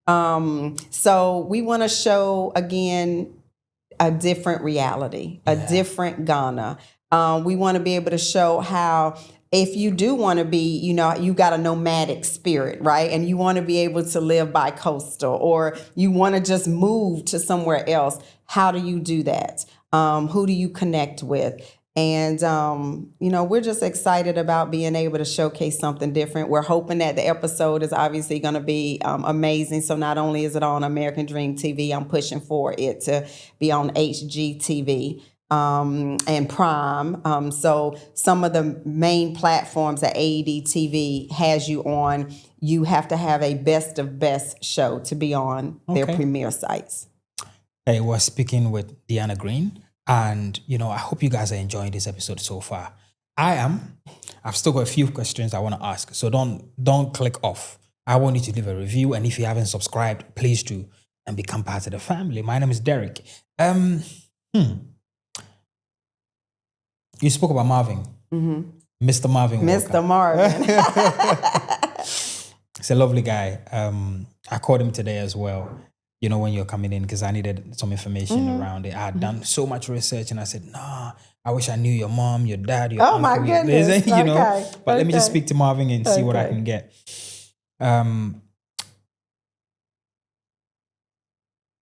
So we want to show, again, a different reality, a different Ghana. We want to be able to show how if you do want to be, you got a nomadic spirit, right? And you want to be able to live bi-coastal, or you want to just move to somewhere else. How do you do that? Who do you connect with? And, we're just excited about being able to showcase something different. We're hoping that the episode is obviously going to be amazing. So not only is it on American Dream TV, I'm pushing for it to be on HGTV. And Prime. So some of the main platforms that AED TV has you on, you have to have a best of best show to be on their premiere sites. Hey, we're speaking with DeAnna Green, and I hope you guys are enjoying this episode so far. I am. I've still got a few questions I want to ask, so don't click off. I want you to leave a review, and if you haven't subscribed, please do and become part of the family. My name is Derek. You spoke about Marvin. Mr. Marvin Walker. Mr. Marvin. He's a lovely guy. I called him today as well, when you're coming in, because I needed some information around it. I had done so much research and I said, nah, I wish I knew your mom, your dad, your uncle. My goodness. But let me just speak to Marvin and see what I can get.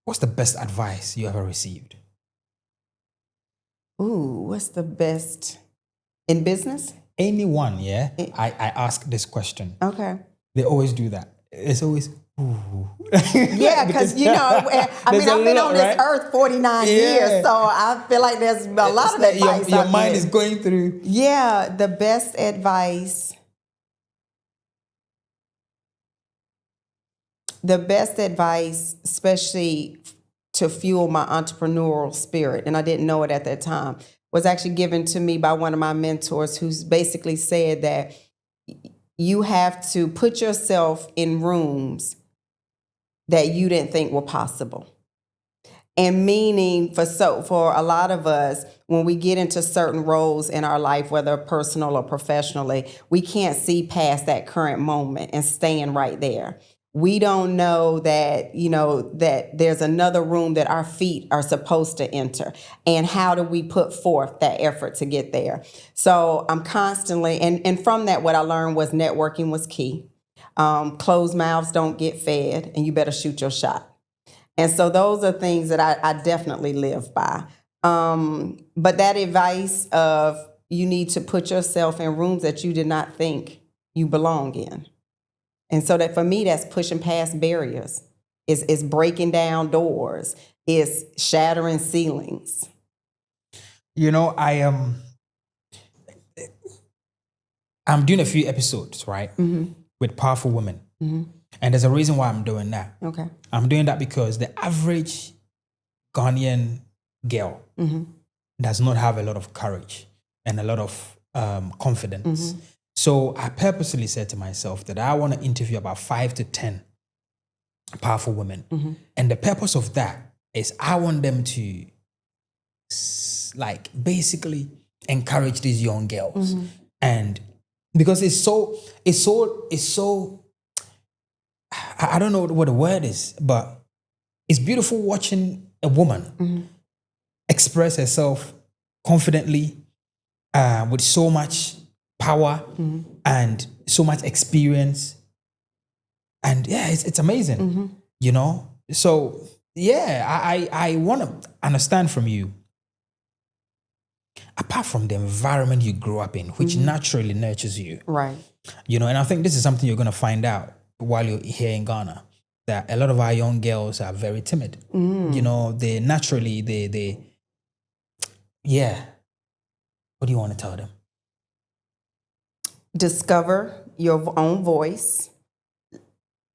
What's the best advice you ever received? Ooh, what's the best in business? Anyone, yeah? I ask this question. Okay. They always do that. It's always, ooh. Yeah, because you know, I mean, I've been on this earth 49 years, so I feel like there's a lot of advice. Your mind is going through. Yeah, the best advice. The best advice, especially to fuel my entrepreneurial spirit, and I didn't know it at that time, was actually given to me by one of my mentors, who's basically said that you have to put yourself in rooms that you didn't think were possible. And meaning for a lot of us, when we get into certain roles in our life, whether personal or professionally, we can't see past that current moment and staying right there. We don't know that, that there's another room that our feet are supposed to enter. And how do we put forth that effort to get there? So I'm constantly, and from that, what I learned was networking was key. Closed mouths don't get fed, and you better shoot your shot. And so those are things that I definitely live by. But that advice of you need to put yourself in rooms that you did not think you belong in. And so that for me, that's pushing past barriers. It's breaking down doors. It's shattering ceilings. I'm doing a few episodes, right? Mm-hmm. With powerful women. Mm-hmm. And there's a reason why I'm doing that. Okay. I'm doing that because the average Ghanaian girl does not have a lot of courage and a lot of confidence. Mm-hmm. So I purposely said to myself that I want to interview about 5 to 10 powerful women. Mm-hmm. And the purpose of that is I want them to basically encourage these young girls. Mm-hmm. And because it's so I don't know what the word is, but it's beautiful watching a woman express herself confidently, with so much power and so much experience. And yeah, it's amazing, So yeah, I want to understand from you, apart from the environment you grew up in, which naturally nurtures you. Right. And I think this is something you're going to find out while you're here in Ghana, that a lot of our young girls are very timid. They naturally, yeah. What do you want to tell them? Discover your own voice.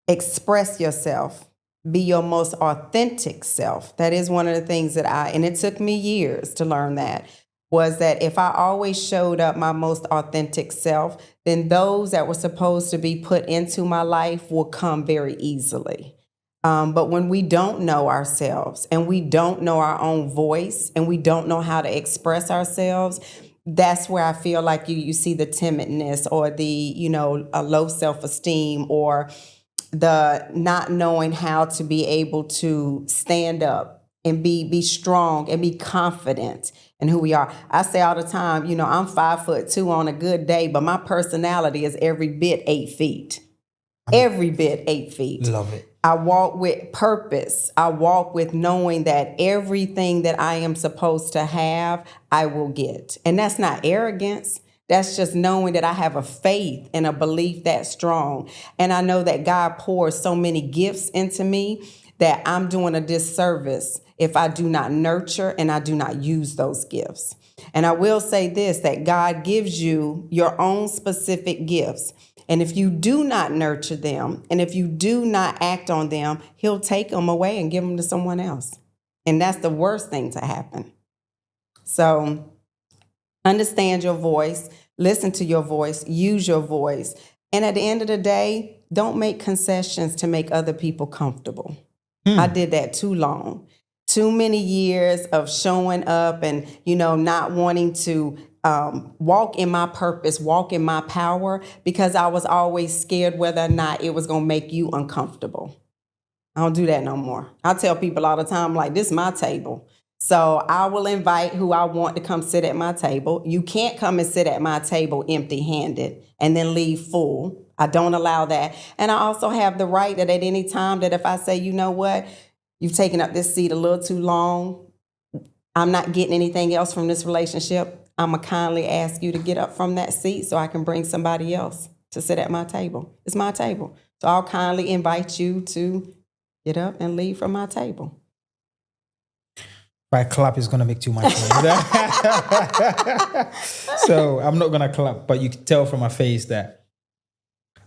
Express yourself. Be your most authentic self. That is one of the things that and it took me years to learn that, was that if I always showed up my most authentic self, then those that were supposed to be put into my life will come very easily. But when we don't know ourselves and we don't know our own voice and we don't know how to express ourselves, that's where I feel like you see the timidness or the, a low self-esteem or the not knowing how to be able to stand up and be strong and be confident in who we are. I say all the time, I'm 5'2" on a good day, but my personality is every bit 8 feet. Every bit 8 feet. Love it. I walk with purpose. I walk with knowing that everything that I am supposed to have, I will get. And that's not arrogance. That's just knowing that I have a faith and a belief that's strong. And I know that God pours so many gifts into me that I'm doing a disservice if I do not nurture and I do not use those gifts. And I will say this, that God gives you your own specific gifts. And if you do not nurture them, and if you do not act on them, he'll take them away and give them to someone else. And that's the worst thing to happen. So understand your voice, listen to your voice, use your voice. And at the end of the day, don't make concessions to make other people comfortable. I did that too long. Too many years of showing up and, not wanting to walk in my purpose, walk in my power, because I was always scared whether or not it was going to make you uncomfortable. I don't do that no more. I tell people all the time, like, this is my table. So I will invite who I want to come sit at my table. You can't come and sit at my table empty-handed and then leave full. I don't allow that. And I also have the right that at any time that if I say, you know what, You've taken up this seat a little too long. I'm not getting anything else from this relationship. I'm going to kindly ask you to get up from that seat so I can bring somebody else to sit at my table. It's my table. So I'll kindly invite you to get up and leave from my table. If I clap, it's going to make too much noise. So I'm not going to clap, but you can tell from my face that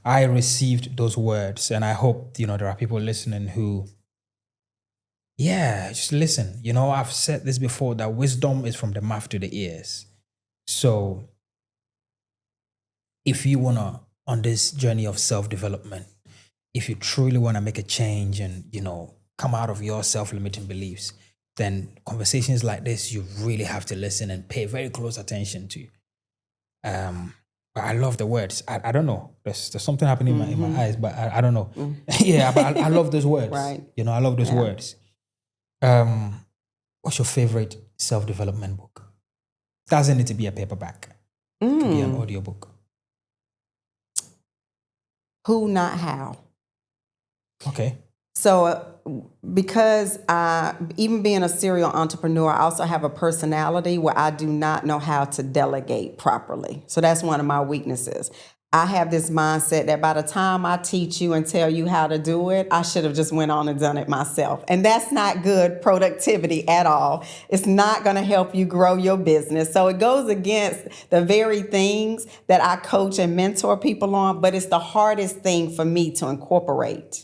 I received those words. And I hope, there are people listening who, just listen. I've said this before, that wisdom is from the mouth to the ears. So if you want to, on this journey of self-development, if you truly want to make a change and, come out of your self-limiting beliefs, then conversations like this, you really have to listen and pay very close attention to. But I love the words. I don't know. There's something happening in my eyes, but I don't know. Yeah, but I love those words. Right. I love those words. What's your favorite self-development book? Doesn't need to be a paperback. It could be an audiobook. Who, Not How. Okay. So because even being a serial entrepreneur, I also have a personality where I do not know how to delegate properly. So that's one of my weaknesses. I have this mindset that by the time I teach you and tell you how to do it, I should have just went on and done it myself. And that's not good productivity at all. It's not going to help you grow your business. So it goes against the very things that I coach and mentor people on, but it's the hardest thing for me to incorporate.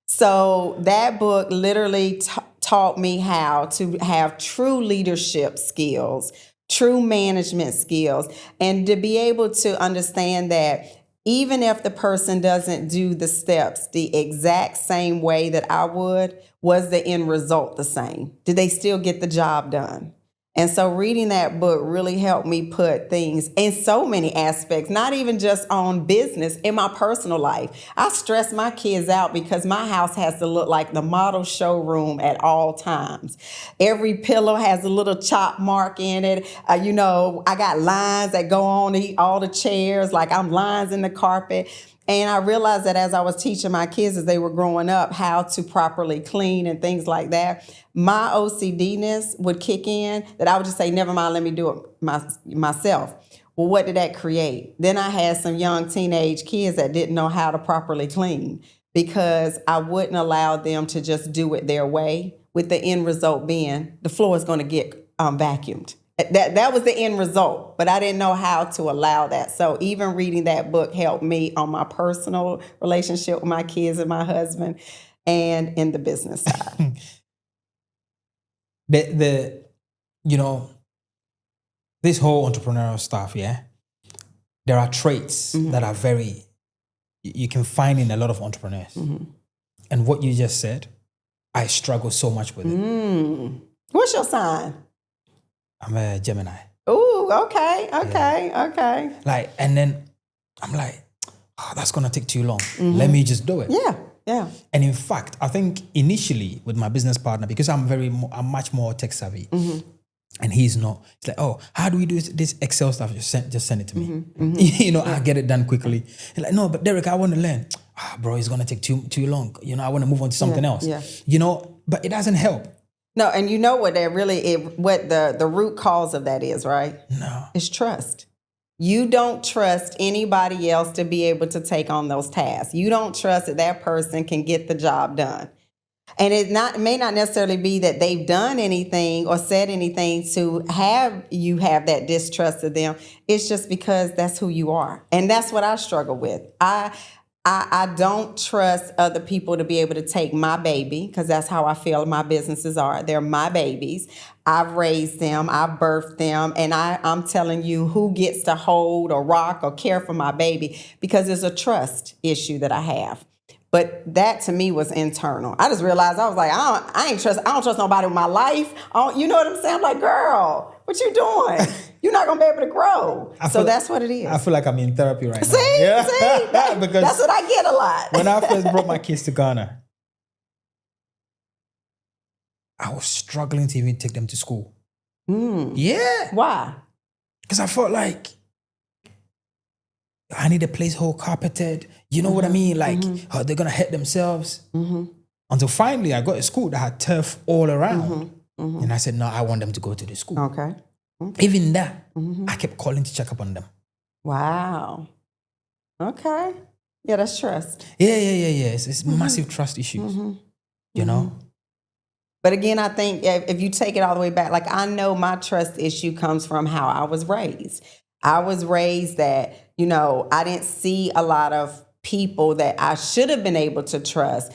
So that book literally taught me how to have true leadership skills, true management skills, and to be able to understand that even if the person doesn't do the steps the exact same way that I would, was the end result the same? Did they still get the job done? And so reading that book really helped me put things in so many aspects, not even just on business, in my personal life. I stress my kids out because my house has to look like the model showroom at all times. Every pillow has a little chop mark in it. I got lines that go on all the chairs, like I'm lines in the carpet. And I realized that as I was teaching my kids as they were growing up how to properly clean and things like that, my OCD-ness would kick in, that I would just say, never mind, let me do it myself. Well, what did that create? Then I had some young teenage kids that didn't know how to properly clean because I wouldn't allow them to just do it their way, with the end result being the floor is going to get vacuumed. That was the end result, but I didn't know how to allow that. So even reading that book helped me on my personal relationship with my kids and my husband, and in the business side. This whole entrepreneurial stuff, there are traits that are you can find in a lot of entrepreneurs. Mm-hmm. And what you just said, I struggle so much with it. What's your sign? I'm a Gemini. Ooh, okay. Like, and then I'm like, that's going to take too long. Mm-hmm. Let me just do it. Yeah. And in fact, I think initially with my business partner, because I'm much more tech savvy, and he's not. It's like, oh, how do we do this Excel stuff? Just send it to me. Mm-hmm. I get it done quickly. He's like, no, but Derek, I want to learn. Bro, it's going to take too long. I want to move on to something else. Yeah. But it doesn't help. No, and you know what what the root cause of that is, right? No. It's trust. You don't trust anybody else to be able to take on those tasks. You don't trust that person can get the job done. And it may not necessarily be that they've done anything or said anything to have that distrust of them. It's just because that's who you are. And that's what I struggle with. I don't trust other people to be able to take my baby, because that's how I feel my businesses are. They're my babies. I've raised them, I've birthed them, and I'm telling you who gets to hold or rock or care for my baby, because there's a trust issue that I have. But that to me was internal. I just realized, I was like, I don't trust nobody with my life. You know what I'm saying? I'm like, girl, what you doing? You're not going to be able to grow. So that's what it is. I feel like I'm in therapy right now. See? Because that's what I get a lot. When I first brought my kids to Ghana, I was struggling to even take them to school. Yeah. Why? Because I felt like I need a place whole carpeted. You know what I mean? Like, they're going to hurt themselves. Until finally I got a school that had turf all around. And I said, no, I want them to go to the school. Okay. Even that, I kept calling to check up on them. Wow. Okay. Yeah, that's trust. Yeah. It's massive trust issues, you know? But again, I think if you take it all the way back, like I know my trust issue comes from how I was raised. I was raised that, I didn't see a lot of people that I should have been able to trust.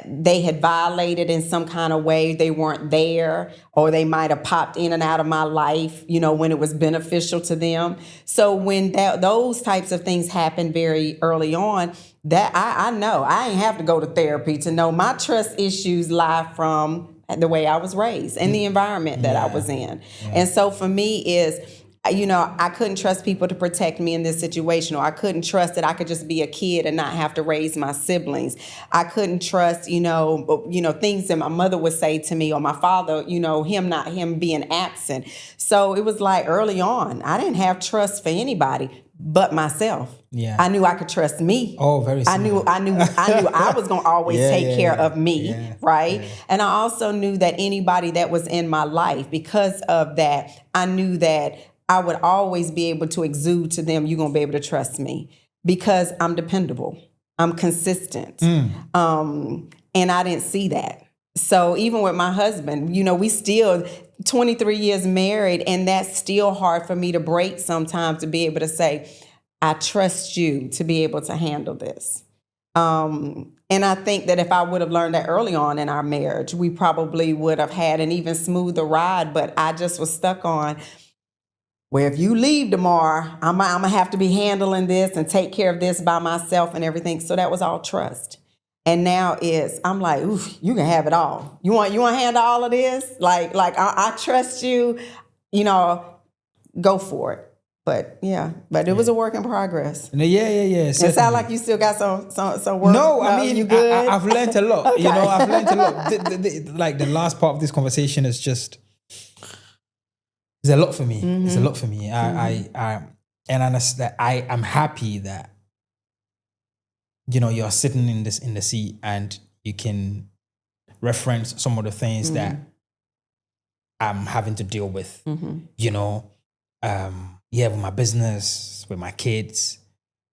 They had violated in some kind of way. They weren't there, or they might have popped in and out of my life, when it was beneficial to them. So when those types of things happen very early on, that I know I ain't have to go to therapy to know my trust issues lie from the way I was raised and the environment that I was in. And so for me is, I couldn't trust people to protect me in this situation, or I couldn't trust that I could just be a kid and not have to raise my siblings. I couldn't trust, things that my mother would say to me, or my father, him being absent. So it was like early on, I didn't have trust for anybody but myself. Yeah. I knew I could trust me. Oh, very similar. I knew I was going to always take care of me, right? Yeah. And I also knew that anybody that was in my life, because of that, I knew that I would always be able to exude to them, you're going to be able to trust me because I'm dependable. I'm consistent. And I didn't see that. So even with my husband, we still 23 years married, and that's still hard for me to break sometimes, to be able to say, I trust you to be able to handle this. And I think that if I would have learned that early on in our marriage, we probably would have had an even smoother ride. But I just was stuck on, where if you leave tomorrow, I'm going to have to be handling this and take care of this by myself and everything. So that was all trust. And now I'm like, oof, you can have it all. You want to handle all of this? Like I trust you, go for it. But it was a work in progress. Yeah. It sounds like you still got some work. No, I mean, you good? I've learned a lot. Okay. I've learned a lot. The last part of this conversation is just, it's a lot for me. It's a lot for me. I'm happy that, you're sitting in the seat and you can reference some of the things that I'm having to deal with, with my business, with my kids,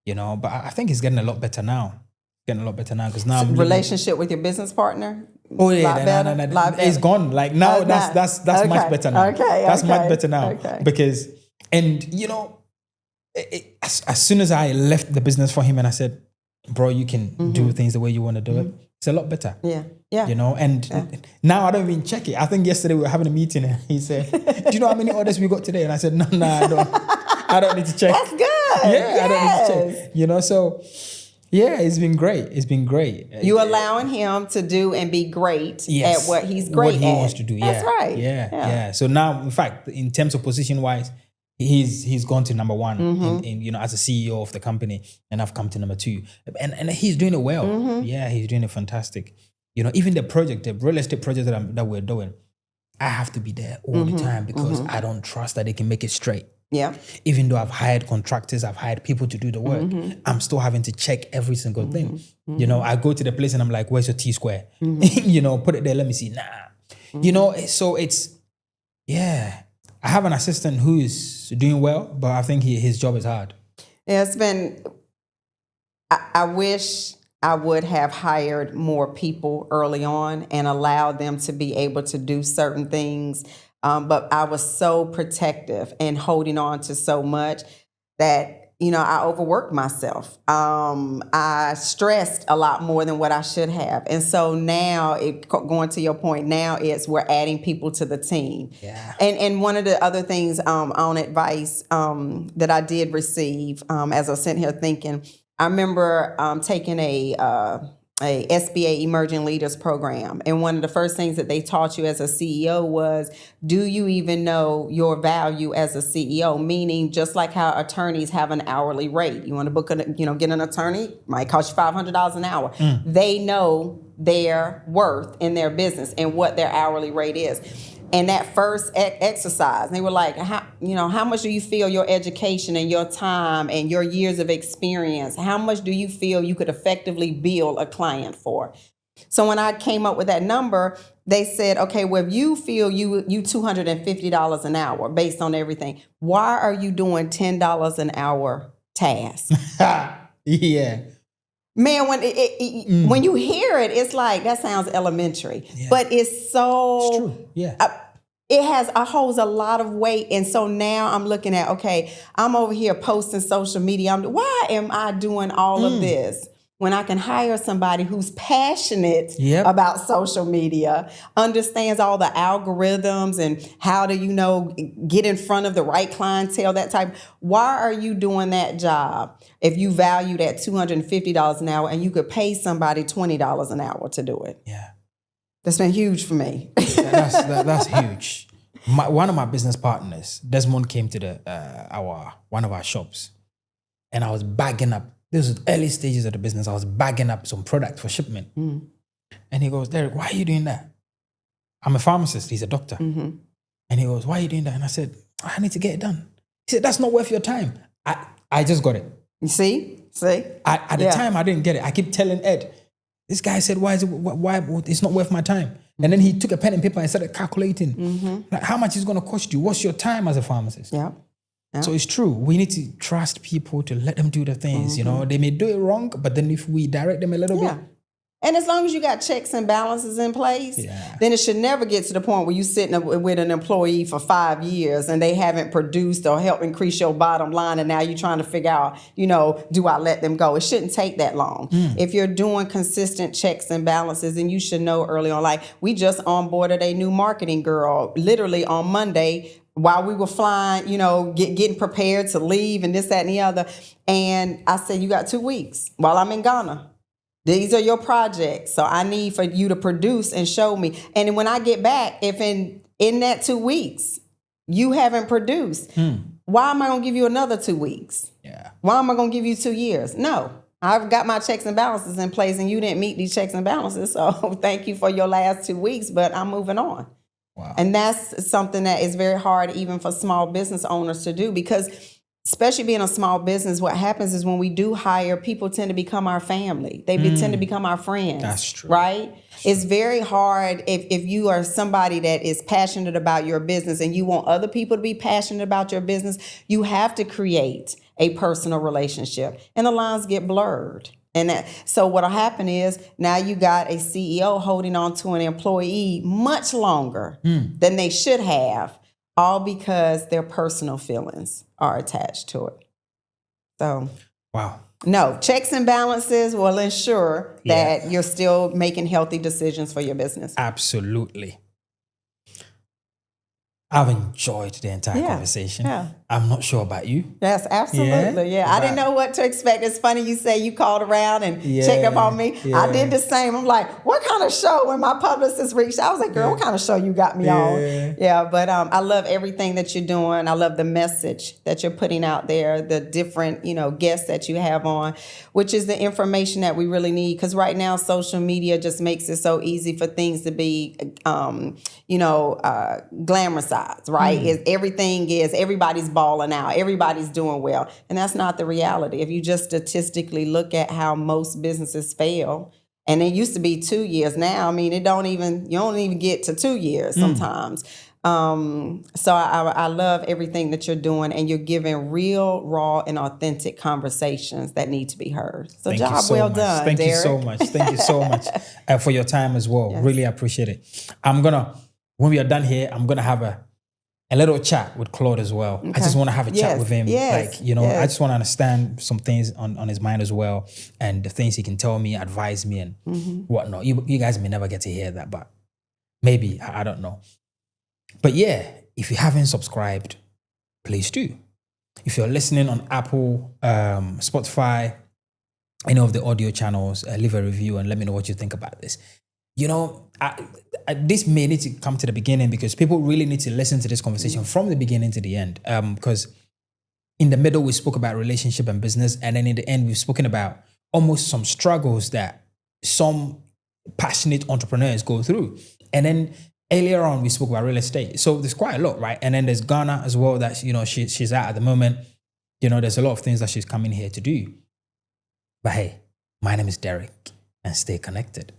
but I think it's getting a lot better now. Because now I'm relationship with your business partner. Oh yeah, no. It's gone. Like now, that's okay. Much better now. Okay, that's much better now. Okay. Because, as soon as I left the business for him and I said, bro, you can do things the way you want to do it, it's a lot better. Yeah. And now I don't even check it. I think yesterday we were having a meeting and he said, do you know how many orders we got today? And I said, no, I don't. I don't need to check. That's good. Yeah, yes. I don't need to check. So. Yeah, it's been great. You allowing him to do and be great at what he's great at. What he wants to do, yeah. That's right. Yeah. So now, in fact, in terms of position-wise, he's gone to number one in as a CEO of the company, and I've come to number two. And he's doing it well. Yeah, he's doing it fantastic. Even the real estate project that we're doing, I have to be there all the time because I don't trust that they can make it straight. Yeah. Even though I've hired contractors, I've hired people to do the work, I'm still having to check every single thing. I go to the place and I'm like, where's your T-square? Put it there, let me see. Nah. So it's, I have an assistant who is doing well, but I think his job is hard. Yeah, it's been, I wish I would have hired more people early on and allowed them to be able to do certain things. But I was so protective and holding on to so much that, I overworked myself. I stressed a lot more than what I should have. And so now, going to your point, now we're adding people to the team. Yeah. And one of the other things on advice that I did receive as I was sitting here thinking, I remember taking a SBA Emerging Leaders Program. And one of the first things that they taught you as a CEO was, do you even know your value as a CEO? Meaning, just like how attorneys have an hourly rate. You want to book, get an attorney, might cost you $500 an hour. They know their worth in their business and what their hourly rate is. And that first exercise, they were like, how much do you feel your education and your time and your years of experience, how much do you feel you could effectively bill a client for? So when I came up with that number, they said, okay, well, if you feel you $250 an hour based on everything, why are you doing $10 an hour tasks? Yeah. Man, when you hear it, it's like, that sounds elementary. Yeah. But it's so... It's true, yeah. It holds a lot of weight. And so now I'm looking at, okay, I'm over here posting social media. Why am I doing all of this when I can hire somebody who's passionate about social media, understands all the algorithms and how to, get in front of the right clientele, that type. Why are you doing that job if you value that $250 an hour and you could pay somebody $20 an hour to do it? Yeah. That's been huge for me. That's huge. One of my business partners, Desmond, came to one of our shops, and I was bagging up. This was early stages of the business. I was bagging up some product for shipment, and he goes, "Derek, why are you doing that?" I'm a pharmacist. He's a doctor, and he goes, "Why are you doing that?" And I said, "I need to get it done." He said, "That's not worth your time." I just got it. You see? At the time, I didn't get it. I keep telling Ed. This guy said, why it's not worth my time? And then he took a pen and paper and started calculating. Like, how much is it going to cost you? What's your time as a pharmacist? Yeah. So it's true. We need to trust people to let them do the things. They may do it wrong, but then if we direct them a little bit. And as long as you got checks and balances in place, then it should never get to the point where you're sitting with an employee for 5 years and they haven't produced or helped increase your bottom line, and now you're trying to figure out, do I let them go? It shouldn't take that long. If you're doing consistent checks and balances, then you should know early on. Like, we just onboarded a new marketing girl literally on Monday while we were flying, getting prepared to leave and this, that, and the other. And I said, you got 2 weeks while I'm in Ghana. These are your projects. So I need for you to produce and show me. And when I get back, if in that 2 weeks you haven't produced, why am I going to give you another 2 weeks? Yeah. Why am I going to give you 2 years? No, I've got my checks and balances in place and you didn't meet these checks and balances. So thank you for your last 2 weeks, but I'm moving on. Wow. And that's something that is very hard even for small business owners to do, because especially being a small business, what happens is when we do hire, people tend to become our family. They tend to become our friends. That's true. Right? It's very hard if you are somebody that is passionate about your business and you want other people to be passionate about your business, you have to create a personal relationship and the lines get blurred. And so what'll happen is now you got a CEO holding on to an employee much longer than they should have, all because their personal feelings are attached to it. So, wow. No, checks and balances will ensure that you're still making healthy decisions for your business. Absolutely. I've enjoyed the entire conversation. Yeah. I'm not sure about you. Yes, absolutely. Yeah. I didn't know what to expect. It's funny you say you called around and checked up on me. Yeah. I did the same. I'm like, what kind of show? When my publicist reached out, I was like, girl, what kind of show you got me on? Yeah, but I love everything that you're doing. I love the message that you're putting out there, the different, guests that you have on, which is the information that we really need. Because right now, social media just makes it so easy for things to be, glamorized. Right? Everybody's balling out. Everybody's doing well. And that's not the reality. If you just statistically look at how most businesses fail, and it used to be 2 years. Now, I mean, you don't even get to 2 years sometimes. So I love everything that you're doing, and you're giving real, raw, and authentic conversations that need to be heard. So Thank job you so well much. done, Thank Derek. you so much. Thank you so much for your time as well. Yes. Really appreciate it. When we are done here, I'm going to have a little chat with Claude as well. Okay. I just want to have a chat with him. Yes. I just want to understand some things on his mind as well, and the things he can tell me, advise me, and whatnot. You guys may never get to hear that, but maybe, I don't know. But if you haven't subscribed, please do. If you're listening on Apple, Spotify, any of the audio channels, leave a review and let me know what you think about this. This may need to come to the beginning, because people really need to listen to this conversation from the beginning to the end. Because in the middle, we spoke about relationship and business. And then in the end, we've spoken about almost some struggles that some passionate entrepreneurs go through. And then earlier on, we spoke about real estate. So there's quite a lot, right? And then there's Ghana as well that, she's at the moment. There's a lot of things that she's coming here to do. But hey, my name is Derek, and stay connected.